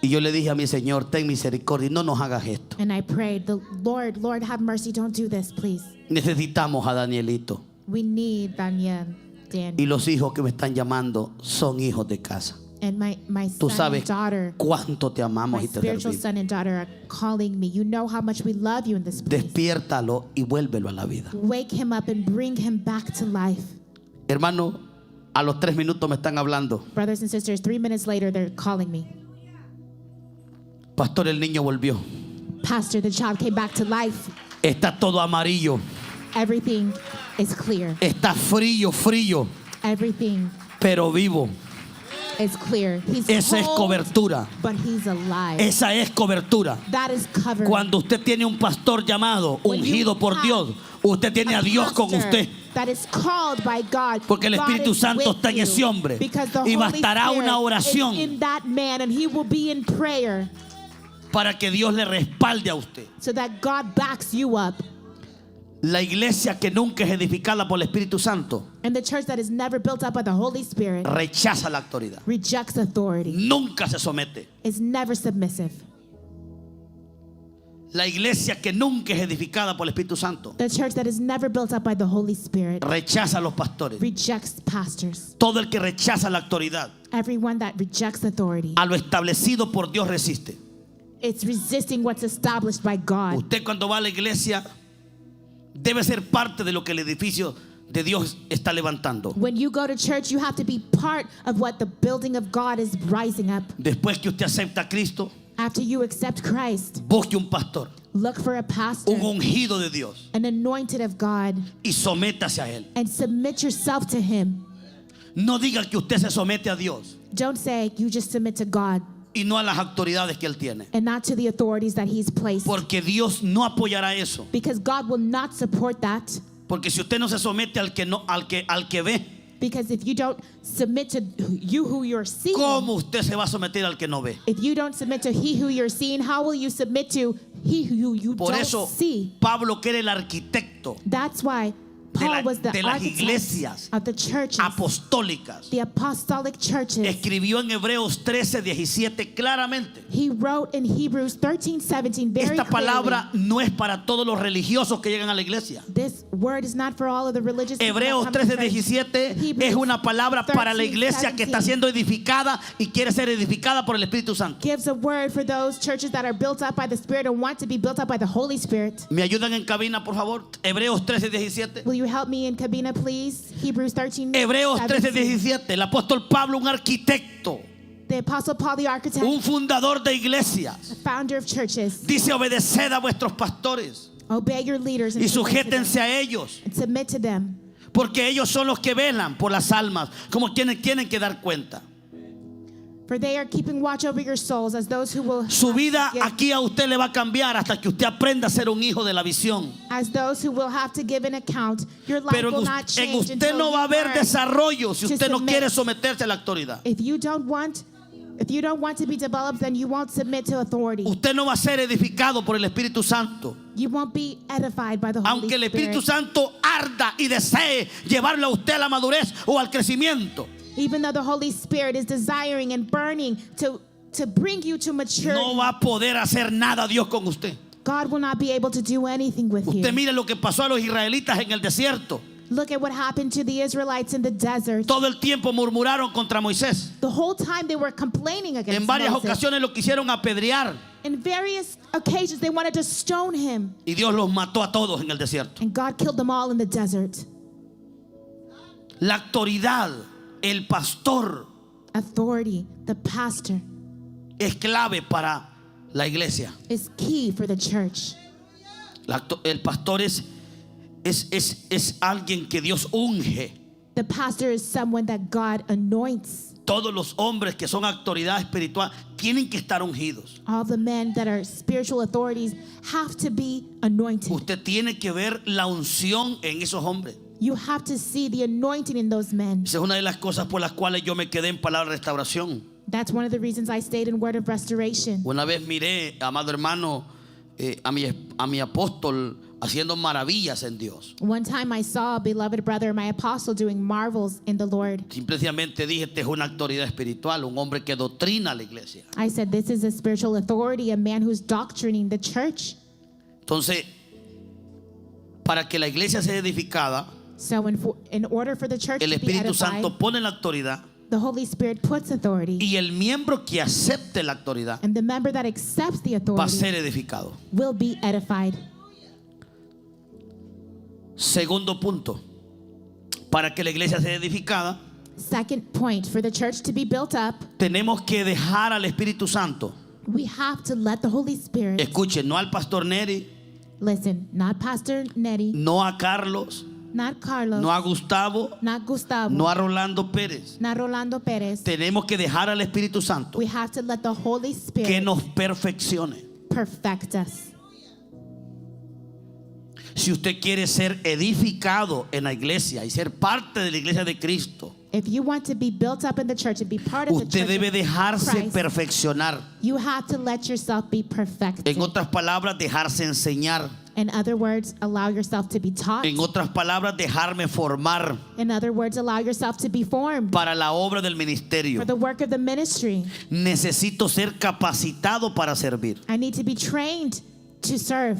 y yo le dije a mi Señor, ten misericordia y no nos hagas esto. And I prayed, the Lord, have mercy. Don't do this, please. Necesitamos a Danielito We need Daniel, Dan. y los hijos que me están llamando son hijos de casa. And my Tú son sabes and daughter, cuánto te my amamos y te spiritual servimos. son and daughter are calling me. You know how much we love you in this place. Despiértalo y vuélvelo a la vida. Wake him up and bring him back to life. Hermano, a los 3 minutos me están hablando. Brothers and sisters, 3 minutes later, they're calling me. Pastor, el niño volvió. Pastor, the child came back to life. Está todo amarillo. Everything is clear. Está frío, Everything pero vivo. is clear. He's Esa es cold, cobertura. but he's alive. Esa es cobertura. That is covered. Cuando usted tiene un pastor llamado, When you ungido por have Dios, usted tiene a Dios con pastor usted. that is called by God. Porque el God Espíritu is Santo with está en you. ese hombre. Because the Y Holy bastará Spirit una oración is in that man, and he will be in prayer para que Dios le respalde a usted. so that God backs you up. La iglesia que nunca es edificada por el Espíritu Santo And the church that is never built up by the Holy Spirit rechaza la autoridad. rejects authority, Nunca se somete. is never submissive. La iglesia que nunca es edificada por el Espíritu Santo The church that is never built up by the Holy Spirit rechaza a los pastores. rejects pastors. Todo el que rechaza la autoridad, Everyone that rejects authority, a lo establecido por Dios resiste. it's resisting what's established by God. Usted cuando va a la iglesia debe ser parte de lo que el edificio de Dios está levantando. When you go to church, you have to be part of what the building of God is rising up. Después que usted acepta a Cristo, After you accept Christ, busque un pastor, look for a pastor, un ungido de Dios, an anointed of God, y sométase a él. and submit yourself to him. No diga que usted se somete a Dios Don't say you just submit to God y no a las autoridades que él tiene, and not to the authorities that he's placed. porque Dios no apoyará eso. Because God will not support that. Porque si usted no se somete al que ve, Because if you don't submit to you who you're seeing, ¿cómo usted se va a someter al que no ve? if you don't submit to he who you're seeing, how will you submit to he who you Por don't eso see? Pablo, que era el arquitecto That's why Paul was the de las architect iglesias of the churches, apostólicas, the apostolic churches. escribió en Hebreos 13:17 claramente. He wrote in Hebrews 13:17 very Esta clearly. palabra no es para todos los religiosos que llegan a la iglesia. This word is not for all of the religious people that Hebreos come to church. 13:17 Hebrews es una palabra para la iglesia que está 13:17 siendo edificada y quiere ser edificada por el Espíritu Santo. gives a word for those churches that are built up by the Spirit and want to be built up by the Holy Spirit. ¿Me ayudan en cabina, por favor? Hebreos 13:17. Will you help me in cabina, please? Hebrews 13. Hebreos 17. 13:17. El apóstol Pablo, un arquitecto, The Apostle Paul, the architect, un fundador de iglesias, the founder of churches, dice: obedeced a vuestros pastores obey your leaders y and submit to them. sujétense a ellos, And submit to them. porque ellos son los que velan por las almas, como quienes tienen que dar cuenta. For they are keeping watch over your souls as those who will Su vida give, aquí a usted le va a cambiar hasta que usted aprenda a ser un hijo de la visión. as those who will have to give an account. Your life Pero will en not change usted until no va a you haber learn. desarrollo si to usted no submit. quiere someterse a la autoridad. If you don't want to be developed, then you won't submit to authority. Usted no va a ser edificado por el Espíritu Santo. You won't be edified by the Holy Aunque el Espíritu Spirit. Santo arda y desee llevarlo a usted a la madurez o al crecimiento, Even though the Holy Spirit is desiring and burning to bring you to maturity, no va a poder hacer nada Dios con usted. God will not be able to do anything with you. Usted mire lo que pasó a los israelitas en el desierto. Look at what happened to the Israelites in the desert. Todo el tiempo murmuraron contra Moisés. The whole time they were complaining against En varias Moses. ocasiones lo quisieron apedrear In various occasions, they wanted to stone him. y Dios los mató a todos en el desierto. And God killed them all in the desert. La autoridad, el pastor, Authority, the pastor, es clave para la iglesia. is key for the church. El pastor es alguien que Dios unge The pastor is someone that God anoints. Todos los hombres que son autoridad espiritual tienen que estar ungidos. All the men that are spiritual authorities have to be anointed. Usted tiene que ver la unción en esos hombres. You have to see the anointing in those men. Esa es una de las cosas por las cuales yo me quedé en palabra de restauración. That's one of the reasons I stayed in Word of Restoration. Una vez miré, amado hermano, a mi apóstol haciendo maravillas en Dios. One time I saw a beloved brother, my apostle, doing marvels in the Lord. Simplemente dije, este es una autoridad espiritual, un hombre que doctrina a la iglesia. I said, this is a spiritual authority, a man who's doctrining the church. Entonces, para que la iglesia sea edificada, So in order for the church el to be Espíritu edified, Santo pone la autoridad the Holy Spirit puts authority. y el miembro que acepte la autoridad And the member that accepts the va a authority ser edificado. will be edified. Segundo punto, para que la iglesia sea edificada, Second point, for the church to be built up, tenemos que dejar al Espíritu Santo. we have to let the Holy Spirit, Escuchen, no al pastor Neri, listen, not Pastor Nettie, no a Carlos, not Carlos, no a Gustavo, not Gustavo, no a Rolando Pérez. not Rolando Perez. Tenemos que dejar al Espíritu Santo We have to let the Holy que Spirit nos perfeccione. perfect us. Si usted quiere ser edificado en la iglesia y ser parte de la iglesia de Cristo, If you want to be built up in the church and be part of the usted church debe of dejarse Christ, perfeccionar. you have to let yourself be perfected. En otras palabras, dejarse enseñar. In other words, allow yourself to be taught. En otras palabras, dejarme formar In other words, allow yourself to be formed para la obra del ministerio. for the work of the ministry. Necesito ser capacitado para servir. I need to be trained to serve.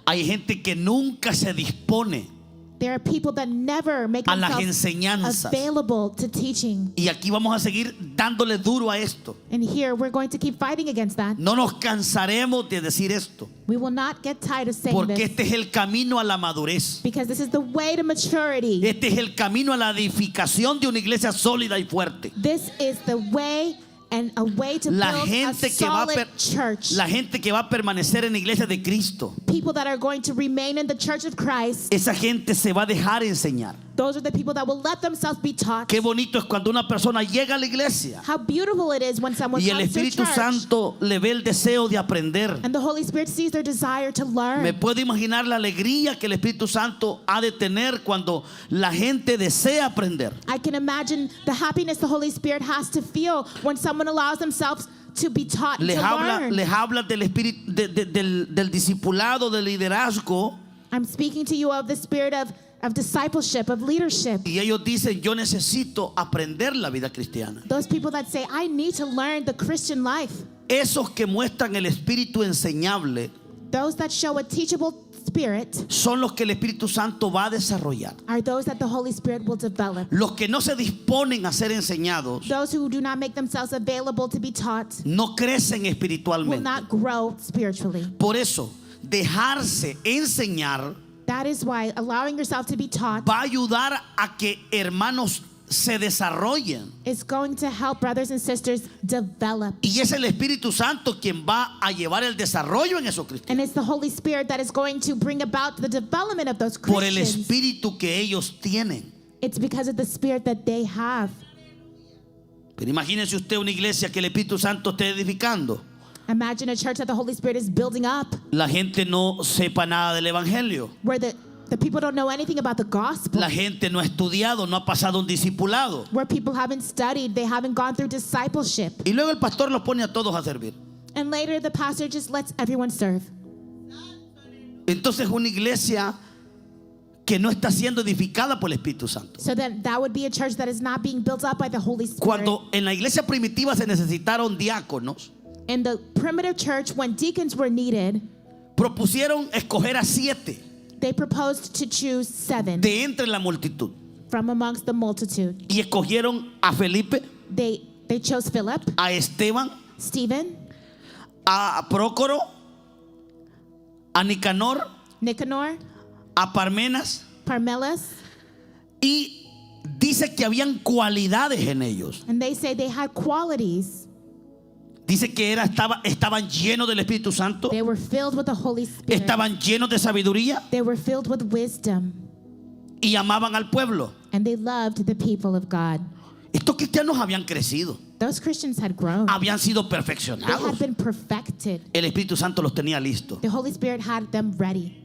Hay gente que nunca se dispone There are people that never make a las themselves enseñanzas. available to teaching. Y aquí vamos a seguir dándole duro a esto. And here we're going to keep fighting against that. No nos cansaremos de decir esto, We will not get tired of saying porque this, este es el camino a la madurez. because this is the way to maturity. Este es el camino a la edificación de una iglesia sólida y fuerte. This is the way and a way to La build a gente que va a solid church. la gente que va a permanecer en la iglesia de Cristo, People that are going to remain in the church of Christ, esa gente se va a dejar enseñar. those are the people that will let themselves be taught. Qué bonito es cuando una persona llega a la iglesia How beautiful it is when someone y el comes to Espíritu church Santo le ve el deseo de aprender. and the Holy Spirit sees their desire to learn. Me puedo imaginar la alegría que el Espíritu Santo ha de tener cuando la gente desea aprender. I can imagine the happiness the Holy Spirit has to feel when someone allows themselves to be taught and Les to learn. habla del espíritu del discipulado, del liderazgo, I'm speaking to you of the spirit of discipleship, of leadership. y ellos dicen, yo necesito aprender la vida cristiana. Those people that say, I need to learn the Christian life. Esos que muestran el espíritu enseñable Those that show a teachable spirit son los que el Espíritu Santo va a desarrollar. are those that the Holy Spirit will develop. Los que no se disponen a ser enseñados Those who do not make themselves available to be taught no crecen will espiritualmente. not grow spiritually. Por eso, dejarse enseñar That is why allowing yourself to be taught va a ayudar a que hermanos se desarrollen. is going to help brothers and sisters develop. Y es el Espíritu Santo quien va a llevar el desarrollo en esos cristianos. And it's the Holy Spirit that is going to bring about the development of those Por el Christians. espíritu que ellos tienen. It's because of the spirit that they have. Pero imagínese usted una iglesia que el Espíritu Santo esté edificando. Imagine a church that the Holy Spirit is building up, La gente no sepa nada del evangelio. where the people don't know anything about the gospel, La gente no ha estudiado, no ha pasado un discipulado. where people haven't studied, they haven't gone through discipleship. Y luego el pastor los pone a todos a servir. And later the pastor just lets everyone serve. Entonces una iglesia que no está siendo edificada por el Espíritu Santo. So then that would be a church that is not being built up by the Holy Spirit. Cuando en la iglesia primitiva se necesitaron diáconos, In the primitive church, when deacons were needed, propusieron escoger a 7 they proposed to choose 7 de entre la multitud. from amongst the multitude. Y escogieron a Felipe, They chose Philip, a Esteban, Stephen, a Prócoro, a Nicanor, Nicanor, a Parmenas, Parmenas, y dice que habían cualidades en ellos. and they say they had qualities. Dice que estaban llenos del Espíritu Santo, They were filled with the Holy Spirit. estaban llenos de sabiduría They were filled with wisdom, y amaban al pueblo. and they loved the people of God. Estos cristianos habían crecido, Those Christians had grown. habían sido They had perfeccionados. been perfected. El Espíritu Santo los tenía listos. The Holy Spirit had them ready.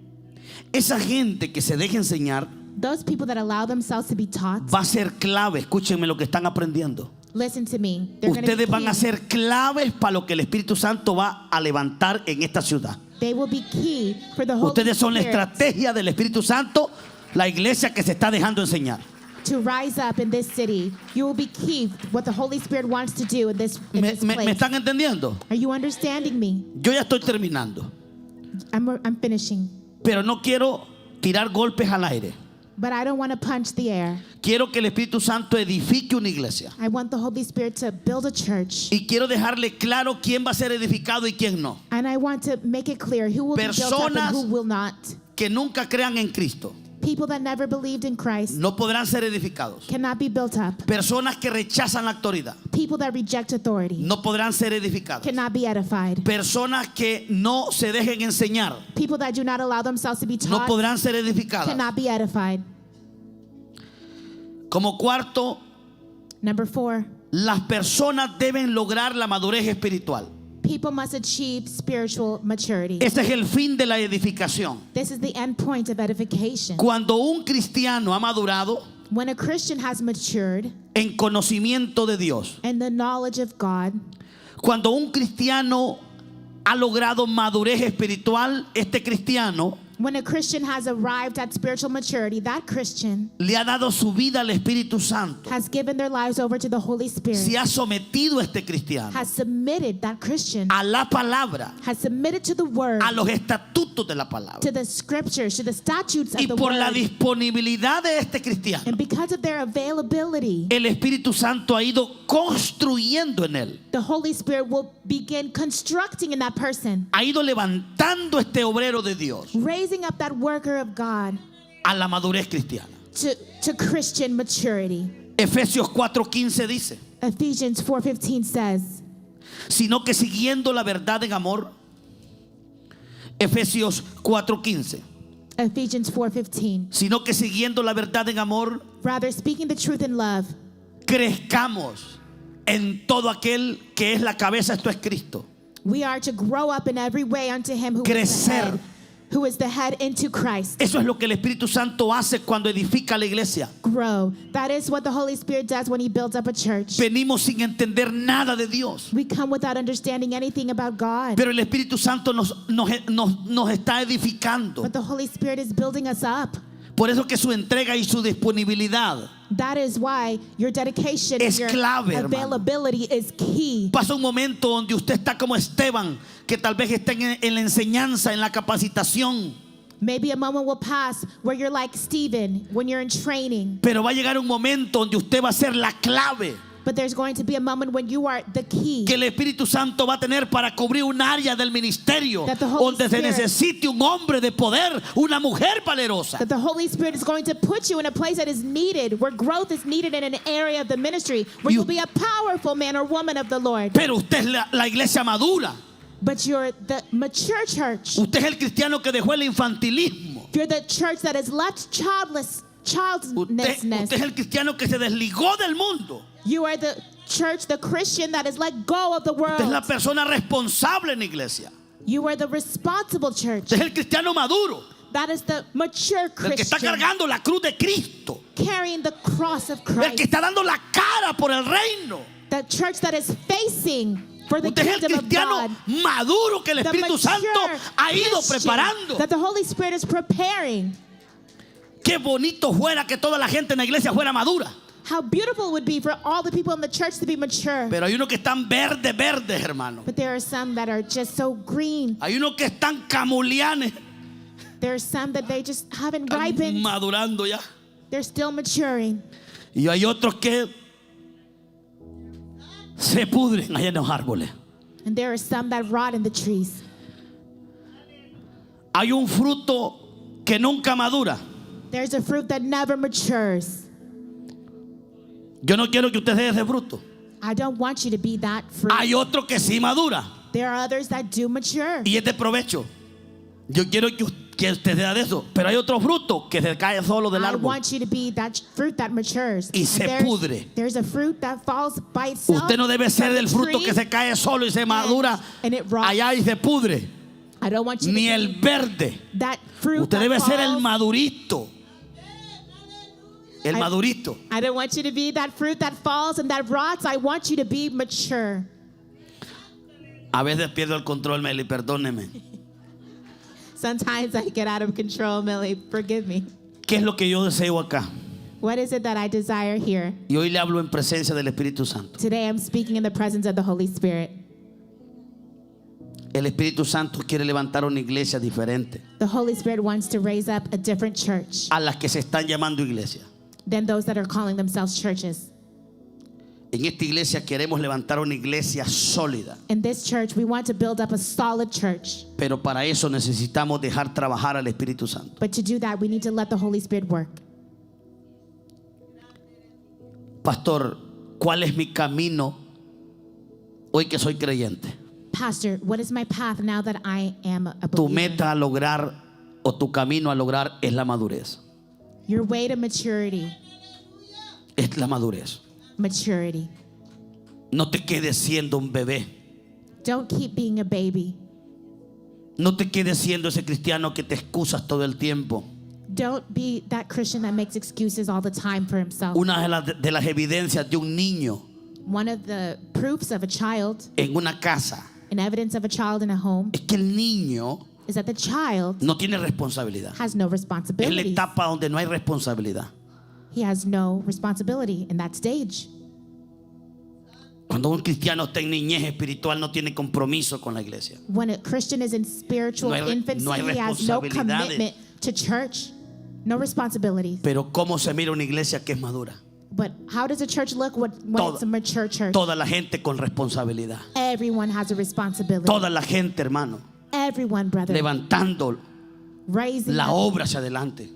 Esa gente que se deja enseñar Those people that allow themselves to be taught, va a ser clave. Escúchenme lo que están aprendiendo. listen to me. They're going to Ustedes be van a key. ser claves para lo que el Espíritu Santo va a levantar en esta ciudad. They will be key for the Holy Ustedes son la Spirit estrategia del Espíritu Santo, la iglesia que se está dejando enseñar. to rise up in this city. You will be key what the Holy Spirit wants to do in this ¿Me place. están entendiendo? Are you understanding me? Yo ya estoy terminando, I'm finishing. pero no quiero tirar golpes al aire. But I don't want to punch the air. Quiero que el Espíritu Santo edifique una iglesia. I want the Holy Spirit to build a church. Y quiero dejarle claro quién va a ser edificado y quién no. And I want to make it clear who will be built up and Personas who will not. Que nunca crean en Cristo People that never believed in Christ no podrán ser edificados. cannot be built up. Personas que rechazan la autoridad People that reject authority no podrán ser edificados. cannot be edified. Personas que no se dejen enseñar People that do not allow themselves to be no taught podrán ser edificadas. cannot be edified. Como cuarto, Number 4, las personas deben lograr la madurez espiritual. people must achieve spiritual maturity. Ese es el fin de la edificación. This is the end point of edification. Cuando un cristiano ha madurado When a Christian has matured en conocimiento de Dios, in the knowledge of God, cuando un cristiano ha logrado madurez espiritual, este cristiano when a Christian has arrived at spiritual maturity, that Christian le ha dado su vida al Espíritu Santo. has given their lives over to the Holy Spirit, Se ha sometido a este cristiano has submitted, that Christian a la palabra, has submitted to the word, a los estatutos de la palabra. to the scriptures, to the statutes Y of the por la word. disponibilidad de este cristiano, And because of their availability, el Espíritu Santo ha ido construyendo en él, the Holy Spirit will begin constructing in that person, ha ido levantando este obrero de Dios raising up that worker of God a la madurez cristiana. to Christian maturity. Efesios 4:15 dice, Ephesians 4:15 says, sino que siguiendo la verdad en amor. Efesios 4:15, Ephesians 4:15, sino que siguiendo la verdad en amor, rather speaking the truth in love, crezcamos en todo aquel que es la cabeza, esto es Cristo. we are to grow up in every way unto him who is the Crecer. head, who is the head into Christ. Eso es lo que el Espíritu Santo hace cuando edifica la iglesia. Grow. That is what the Holy Spirit does when he builds up a church. Venimos sin entender nada de Dios, We come without understanding anything about God. pero el Espíritu Santo nos está edificando. But the Holy Spirit is building us up. Por eso que su entrega y su disponibilidad. That is why your dedication Es and your clave, hermano. availability is key. Pasa un momento donde usted está como Esteban, que tal vez está en la enseñanza, en la capacitación, Maybe a moment will pass where you're like Stephen when you're in training. pero va a llegar un momento donde usted va a ser la clave But there's going to be a moment when you are the key. que el Espíritu Santo va a tener para cubrir un área del ministerio That the Holy donde se Spirit- necesite un hombre de poder, una mujer valerosa. That the Holy Spirit is going to put you in a place that is needed, where growth is needed in an area of the ministry, where You- you'll be a powerful man or woman of the Lord. Pero usted es la iglesia madura. But you're the mature church. Usted es el cristiano que dejó el infantilismo. You're the church that has left Usted childlessness. es el cristiano que se desligó del mundo. You are the church, the Christian that has let go of the Usted es la world. persona responsable en la iglesia. You are the responsible church. Usted es el cristiano maduro, That is the mature el que está Christian, cargando la cruz de Cristo, carrying the cross of el que Christ. está dando la cara por el reino. The church that is facing for the Usted es el kingdom of cristiano God. maduro que el The Espíritu Santo mature ha ido Christian preparando. that the Holy Spirit is preparing. Qué bonito fuera que toda la gente en la iglesia fuera madura. How beautiful it would be for all the people in the church to be mature. Pero hay unos que están verdes, hermano. But there are some that are just so green. Hay unos que están camulianes, There are some that they just haven't están ripened. madurando ya. They're still maturing. Y hay otros que se pudren allá en los árboles. And there are some that rot in the trees. Hay un fruto que nunca madura. There's a fruit that never matures. Yo no quiero que usted sea ese fruto. I don't want you to be that fruit. Hay otro que sí madura There are others that do mature. y es de provecho. Yo quiero que que usted sea de eso. Pero hay otro fruto que se cae solo del I árbol. want you to be that fruit that matures. Y se pudre. There's a fruit that falls by itself. Usted no debe ser from del the fruto tree, que se cae solo y se madura and it rots. allá y se pudre. I don't want you Ni to el be verde. that fruit Usted that debe ser el falls. madurito. El madurito. I don't want you to be that fruit that falls and that rots. I want you to be mature. A veces pierdo el control, Meli, perdóneme. Sometimes I get out of control, Millie. Forgive me. ¿Qué es lo que yo deseo acá? What is it that I desire here? Y hoy le hablo en presencia del Espíritu Santo. Today I'm speaking in the presence of the Holy Spirit. El Espíritu Santo quiere levantar una iglesia diferente The Holy Spirit wants to raise up a different church a las que se están llamando iglesia. than those that are calling themselves churches. En esta iglesia queremos levantar una iglesia sólida, In this church, we want to build up a solid church. pero para eso necesitamos dejar trabajar al Espíritu Santo. But to do that, we need to let the Holy Spirit work. Pastor, ¿cuál es mi camino hoy que soy creyente? Pastor, what is my path now that I am a Tu believer? meta a lograr o tu camino a lograr es la madurez. Your way to maturity. Es la madurez. Maturity. No te quedes siendo un bebé. Don't keep being a baby. No te quedes siendo ese cristiano que te excusas todo el tiempo. Don't be that Christian that makes excuses all the time for himself. Una de las evidencias de un niño One of the proofs of a child, en una casa an evidence of a child in a home, es que el niño is that the child no tiene responsabilidad. has no Es la responsibility. etapa donde no hay responsabilidad. He has no responsibility in that stage. Cuando un cristiano está en niñez espiritual no tiene compromiso con la iglesia. When a Christian is in spiritual No hay infancy, responsabilidades. he has no commitment to church, no responsibilities. Pero ¿cómo se mira una iglesia que es madura? But how does a church look when Toda- it's a mature church? Toda la gente con responsabilidad. Everyone has a responsibility. Toda la gente, hermano, Everyone, brother, levantando raising la up, obra hacia adelante.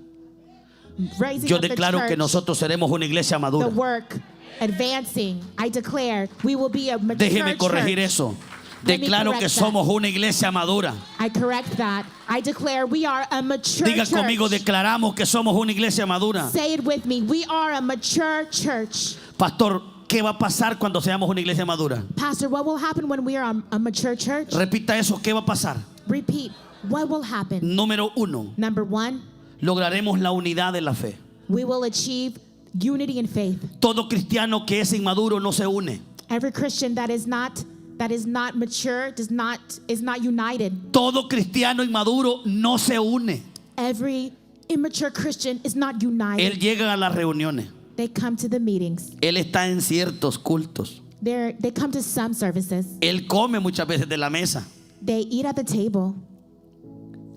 raising Yo up the declaro que church, nosotros seremos una iglesia the madura. work, advancing. I declare we will be a mature Déjeme corregir church. eso. Let me Declaro correct que that. somos una iglesia madura. I correct that. I declare we are a mature Diga church. conmigo, declaramos que somos una iglesia madura. Say it with me. We are a mature church. Pastor, ¿qué va a pasar cuando seamos una iglesia madura? Pastor, what will happen when we are a mature church? Repita eso, ¿qué va a pasar? Repeat. What will happen? Número 1, Number one, lograremos la unidad de la fe. we will achieve unity in faith. Todo cristiano que es inmaduro no se une. Every Christian that is not mature is not united. Todo cristiano inmaduro no se une. Every immature Christian is not Él united. llega a las reuniones. They come to the meetings. Él está en ciertos cultos. They come to some services. Él come muchas veces de la mesa. They eat at the table.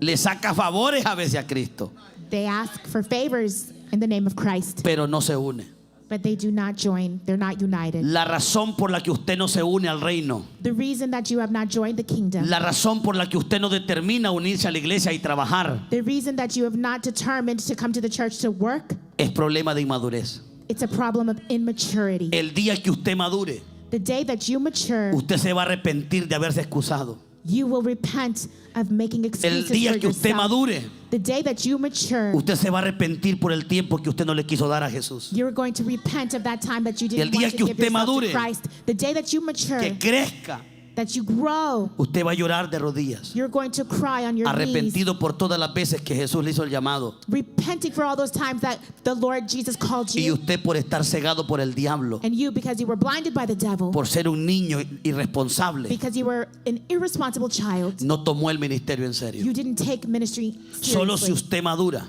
Le saca favores a veces a Cristo, They ask for favors in the name of Christ, pero no se une. but they do not join. They're not united. La razón por la que usted no se une al reino, The reason that you have not joined the kingdom, la razón por la que usted no determina unirse a la iglesia y trabajar, the reason that you have not determined to come to the church to work, es problema de inmadurez. it's a problem of immaturity. El día que usted madure, The day that you mature, usted se va a arrepentir de haberse excusado. you will repent of making El excuses día for que usted yourself. madure, The day that you mature, usted se va a arrepentir por el tiempo que usted no le quiso dar a Jesús. you're going to repent of that time that you el didn't día want to que give usted yourself madure, to Christ. The day that you mature, Que crezca, that you grow, usted va a llorar de rodillas, you're going to cry on your knees, arrepentido por todas las veces que Jesús le hizo el llamado. repenting for all those times that the Lord Jesus called Y you, usted por estar cegado por el diablo, and you because you were blinded by the devil, por ser un niño irresponsable, because you were an irresponsible child, no tomó el ministerio en serio. you didn't take ministry Solo si seriously. usted madura,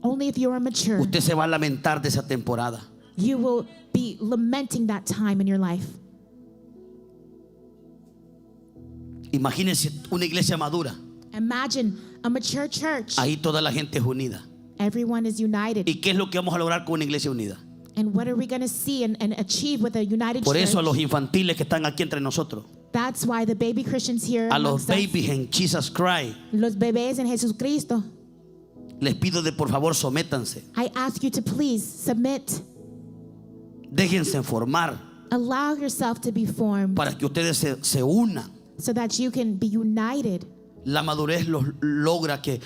Only if you are mature, usted se va a lamentar de esa temporada. you will be lamenting that time in your life. Imagínense una iglesia madura. Imagine a mature church. Ahí toda la gente es unida. Everyone is united. ¿Y qué es lo que vamos a lograr con una iglesia unida? And what are we going to see and achieve with a united Por church? eso a los infantiles que están aquí entre nosotros, That's why the baby Christians here, a los amongst us, babies en Jesus Christ, los bebés en Jesucristo, les pido de por favor sométanse. I ask you to please submit. Déjense formar Allow yourself to be formed para que ustedes se unan. so that you can be united. La madurez logra que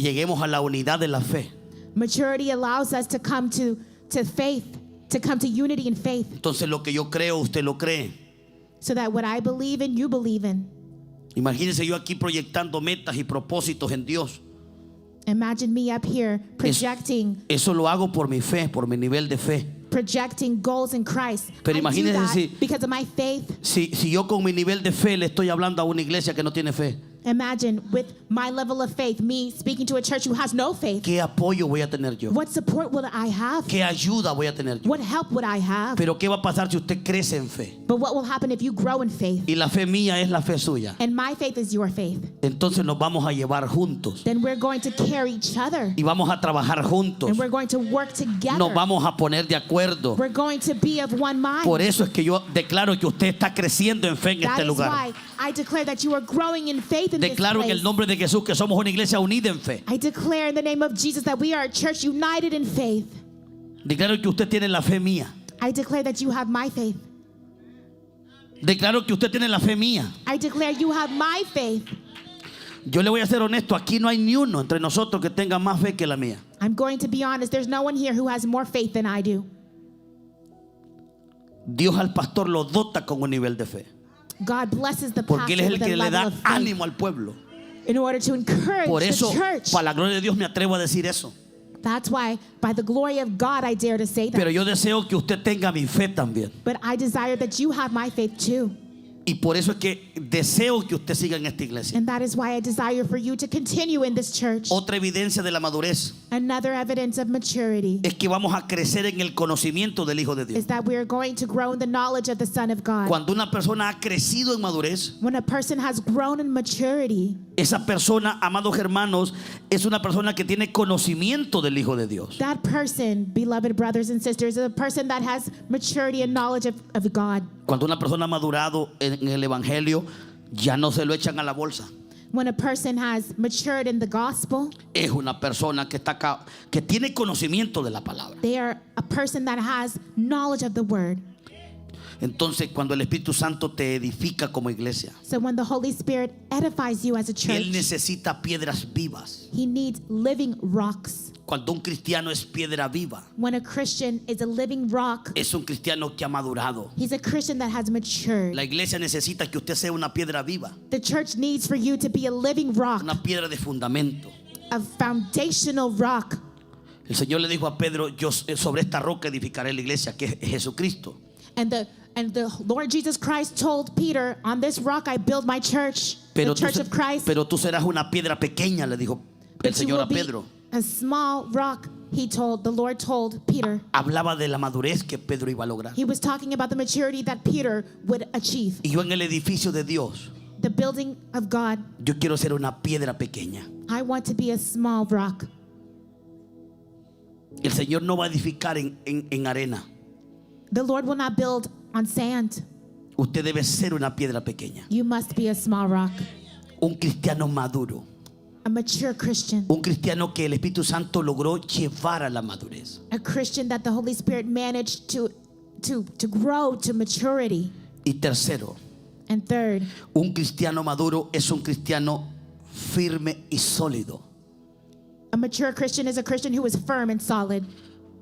lleguemos a la unidad de la fe. Maturity allows us to come to faith, to come to unity in faith, Entonces lo que yo creo, usted lo cree. so that what I believe in, you believe in. Imagínense yo aquí proyectando metas y propósitos en Dios. Imagine me up here projecting Eso lo hago por mi fe, por mi nivel de fe. goals in Christ. Pero I do imagínense that si- because of my faith. Si yo con mi nivel de fe le estoy hablando a una iglesia que no tiene fe, Imagine with my level of faith, me speaking to a church who has no faith. ¿qué apoyo voy a tener yo? What support would I have? ¿Qué ayuda voy a tener yo? What help would I have? Pero ¿qué va a pasar si usted crece en fe? But what will happen if you grow in faith? Y la fe mía es la fe suya. And my faith is your faith. Entonces nos vamos a llevar juntos. Then we're going to carry each other. Y vamos a trabajar juntos. And we're going to work together. Nos vamos a poner de acuerdo. We're going to be of one mind. Por eso es que yo declaro que usted está creciendo en fe en That este is lugar. why I declare that you are growing in faith in this Declaro en el place. nombre de Jesús que somos una iglesia unida en fe. I declare in the name of Jesus that we are a church united in faith. Declaro que usted tiene la fe mía. I declare that you have my faith. Declaro que usted tiene la fe mía. I declare you have my faith. Yo le voy a ser honesto, aquí no hay ni uno entre nosotros que tenga más fe que la mía. I'm going to be honest, there's no one here who has more faith than I do. Dios al pastor lo dota con un nivel de fe. God blesses the Porque Él es pastor el with a que le level da of faith ánimo al pueblo. in order to encourage Por the eso, church. para la gloria de Dios me atrevo a decir eso. That's why, by the glory of God, I dare to say that. Pero yo deseo que usted tenga mi fe también. But I desire that you have my faith too. Y por eso es que deseo que usted siga en esta iglesia. And that is why I desire for you to continue in this church. Otra evidencia de la madurez Another evidence of maturity es que vamos a crecer en el conocimiento del Hijo de Dios. is that we are going to grow in the knowledge of the Son of God. Cuando una persona ha crecido en madurez, When a person has grown in maturity, esa persona, amados hermanos, es una persona que tiene conocimiento del Hijo de Dios. that person, beloved brothers and sisters, is a person that has maturity and knowledge of God. Cuando una persona ha madurado en el Evangelio, ya no se lo echan a la bolsa. When a person has matured in the gospel, Es una persona que está acá, que tiene conocimiento de la palabra. they are a person that has knowledge of the word. Entonces, cuando el Espíritu Santo te edifica como iglesia, So when the Holy Spirit edifies you as a Él church, necesita piedras vivas. he needs living rocks. Cuando un cristiano es piedra viva, When a Christian is a living rock, es un cristiano que ha madurado. he's a Christian that has matured. La iglesia necesita que usted sea una piedra viva, The church needs for you to be a living rock, una piedra de fundamento. a foundational rock. El Señor le dijo a Pedro, yo sobre esta roca edificaré la iglesia, que es Jesucristo. And the Lord Jesus Christ told Peter, on this rock I build my church, Pero the church of Christ. pero tú serás una piedra pequeña, le dijo el But you Señor will a be Pedro. a small rock, the Lord told Peter. Hablaba de la madurez que Pedro iba a lograr. He was talking about the maturity that Peter would achieve. Y yo en el edificio de Dios, The building of God, yo quiero ser una piedra pequeña. I want to be a small rock. El Señor no va a edificar en arena. The Lord will not build on sand. Usted debe ser una piedra pequeña. You must be a small rock, Un cristiano maduro. a mature Christian, Un cristiano que el Espíritu Santo logró llevar a la madurez. a Christian that the Holy Spirit managed to grow to maturity. Y tercero, And third, un cristiano maduro es un cristiano firme y sólido. a mature Christian is a Christian who is firm and solid.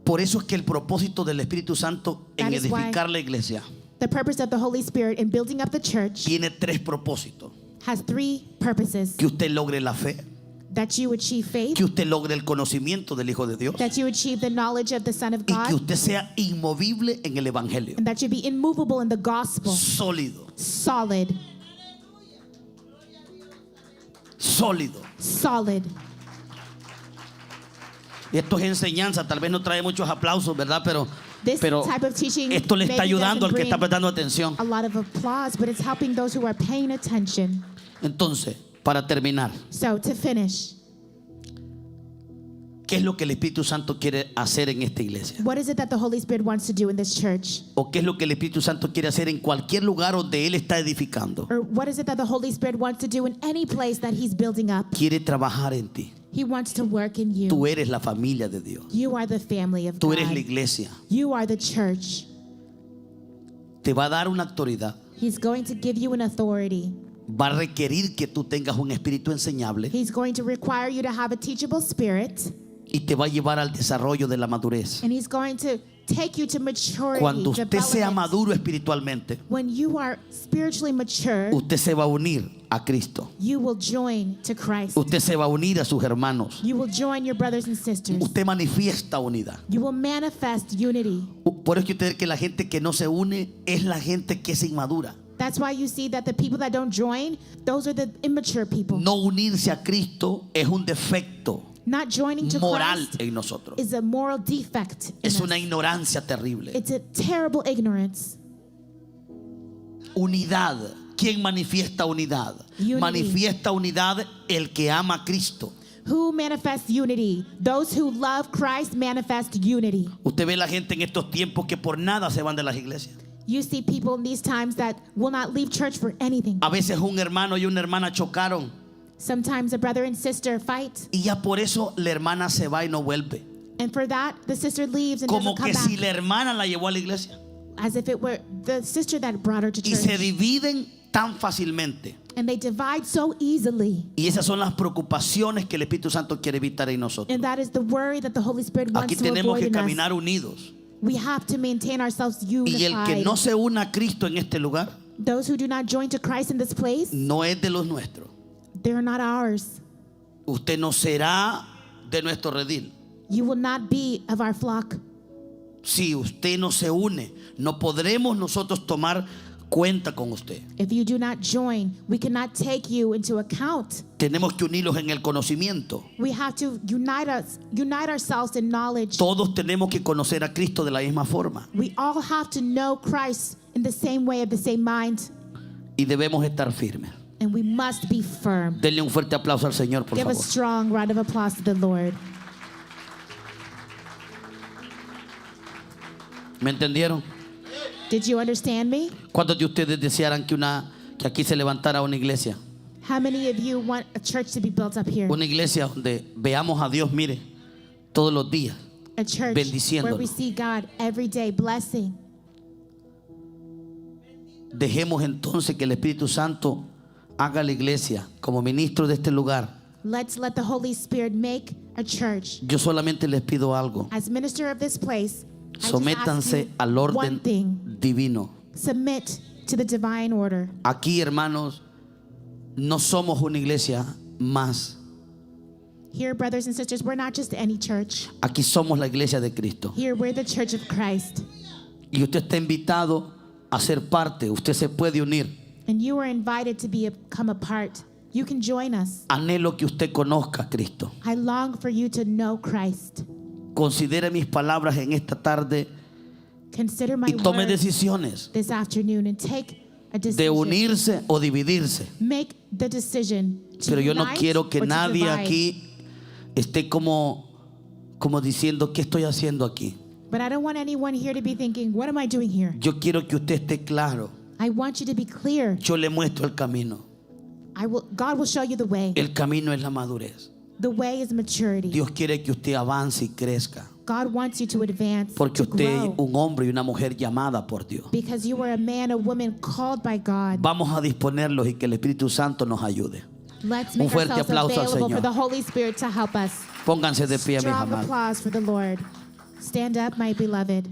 Por eso es que el propósito del Espíritu Santo en That is why- edificar la iglesia The purpose of the Holy Spirit in building up the church tiene tres propósitos. has three purposes: Que usted logre la fe, that you achieve faith, que usted logre el conocimiento del Hijo de Dios that you achieve the knowledge of the Son of y que God, usted sea inmovible en el Evangelio. and that you be immovable in the gospel, Sólido, solid, sólido. solid. Y esto es enseñanza, tal vez no trae muchos aplausos, ¿verdad? Pero This type of teaching esto le está maybe ayudando al doesn't que está bring prestando atención. a lot of applause, but it's helping those who are paying attention. Entonces, para terminar, So to finish, ¿qué es lo que el Espíritu Santo quiere hacer en esta iglesia? what is it that the Holy Spirit wants to do in this church? ¿O qué es lo que el Espíritu Santo quiere hacer en cualquier lugar donde Él está edificando? Or what is it that the Holy Spirit wants to do in any place that He's building up? Quiere trabajar en ti. He wants to work in you. Tú eres la familia de Dios. You are the family of Tú eres la God. iglesia. You are the church. Te va a dar una autoridad He's going to give you an authority va a requerir que tú tengas un espíritu enseñable He's going to require you to have a teachable spirit, y te va a llevar al desarrollo de la madurez. and He's going to take you to maturity, Cuando usted sea development. maduro espiritualmente, When you are spiritually mature, usted se va a unir a Cristo. you will join to Christ. Usted se va a unir a sus hermanos. You will join your brothers and sisters. Usted manifiesta unidad. You will manifest unity. Por eso que usted ve que la gente que no se une es la gente que es inmadura. That's why you see that the people that don't join, those are the immature people. No unirse a Cristo es un defecto Not joining to moral Christ en nosotros. is a moral defect in Es us. una ignorancia terrible. It's a terrible ignorance. Unidad. ¿Quién manifiesta unidad? Unity. Manifiesta unidad el que ama a Cristo. Who manifests unity? Those who love Christ manifest unity. Usted ve la gente en estos tiempos que por nada se van de las iglesias. You see people in these times that will not leave church for anything. A veces un hermano y una hermana chocaron Sometimes a brother and sister fight, y ya por eso la hermana se va y no vuelve. and for that the sister leaves and Como doesn't come que si back, la hermana la llevó a la iglesia. as if it were the sister that brought her to Y se church. dividen tan fácilmente. And they divide so easily. Y esas son las preocupaciones que el Espíritu Santo quiere evitar en nosotros. And that is the worry that the Holy Spirit wants Aquí to tenemos avoid que in us. caminar unidos. We have to maintain ourselves Y el que unified. no se una a Cristo en este lugar Those who do not join to Christ in this place, no es de los nuestros. they're not ours. Usted no será de nuestro redil. You will not be of our flock. Si usted no se une, no podremos nosotros tomar cuenta con usted. If you do not join, we cannot take you into account. Tenemos que unirlos en el conocimiento. We have to unite ourselves in knowledge. Todos tenemos que conocer a Cristo de la misma forma. We all have to know Christ in the same way, of the same mind, Y debemos estar firmes. and we must be firm. Denle un fuerte aplauso al Señor, por Give a favor. strong round of applause to the Lord. ¿Me entendieron? Did you understand me? ¿Cuántos de ustedes desearan que aquí se levantara una iglesia? How many of you want a church to be built up here? Una iglesia donde veamos a Dios, mire, todos los días. A church Bendiciéndonos. where we see God every day blessing. Dejemos entonces que el Espíritu Santo haga la iglesia como ministro de este lugar. Let's let the Holy Spirit make a church. Yo solamente les pido algo. As minister of this place, I just ask Sométanse you al one orden thing. divino. Submit to the divine order. Aquí, hermanos, no somos una iglesia más. Here, brothers and sisters, we're not just any church. Aquí somos la iglesia de Cristo. Here, we're the church of Christ. Y usted está invitado a ser parte. Usted se puede unir. And you are invited to become a part. You can join us. Anhelo que usted conozca a Cristo. I long for you to know Christ. Considere mis palabras en esta tarde Consider my y tome words decisiones this afternoon and take a de decision. unirse o dividirse. Make the decision to Pero yo no unite quiero que or to nadie divide. aquí esté como diciendo, ¿qué estoy haciendo aquí? But I don't want anyone here to be thinking, what am I doing here? Yo quiero que usted esté claro. I want you to be clear. Yo le muestro el camino. God will show you the way. El camino es la madurez. The way is maturity. Dios quiere que usted avance y crezca. God wants you to advance, Porque to usted es grow. un hombre y una mujer llamada por Dios. Because you are a man, a woman called by God. Vamos a disponerlos y que el Espíritu Santo nos ayude. Let's Un make fuerte ourselves aplauso al available Señor. for the Holy Spirit to help us. Pónganse de pie, mis Strong amados. applause for the Lord. Stand up, my beloved.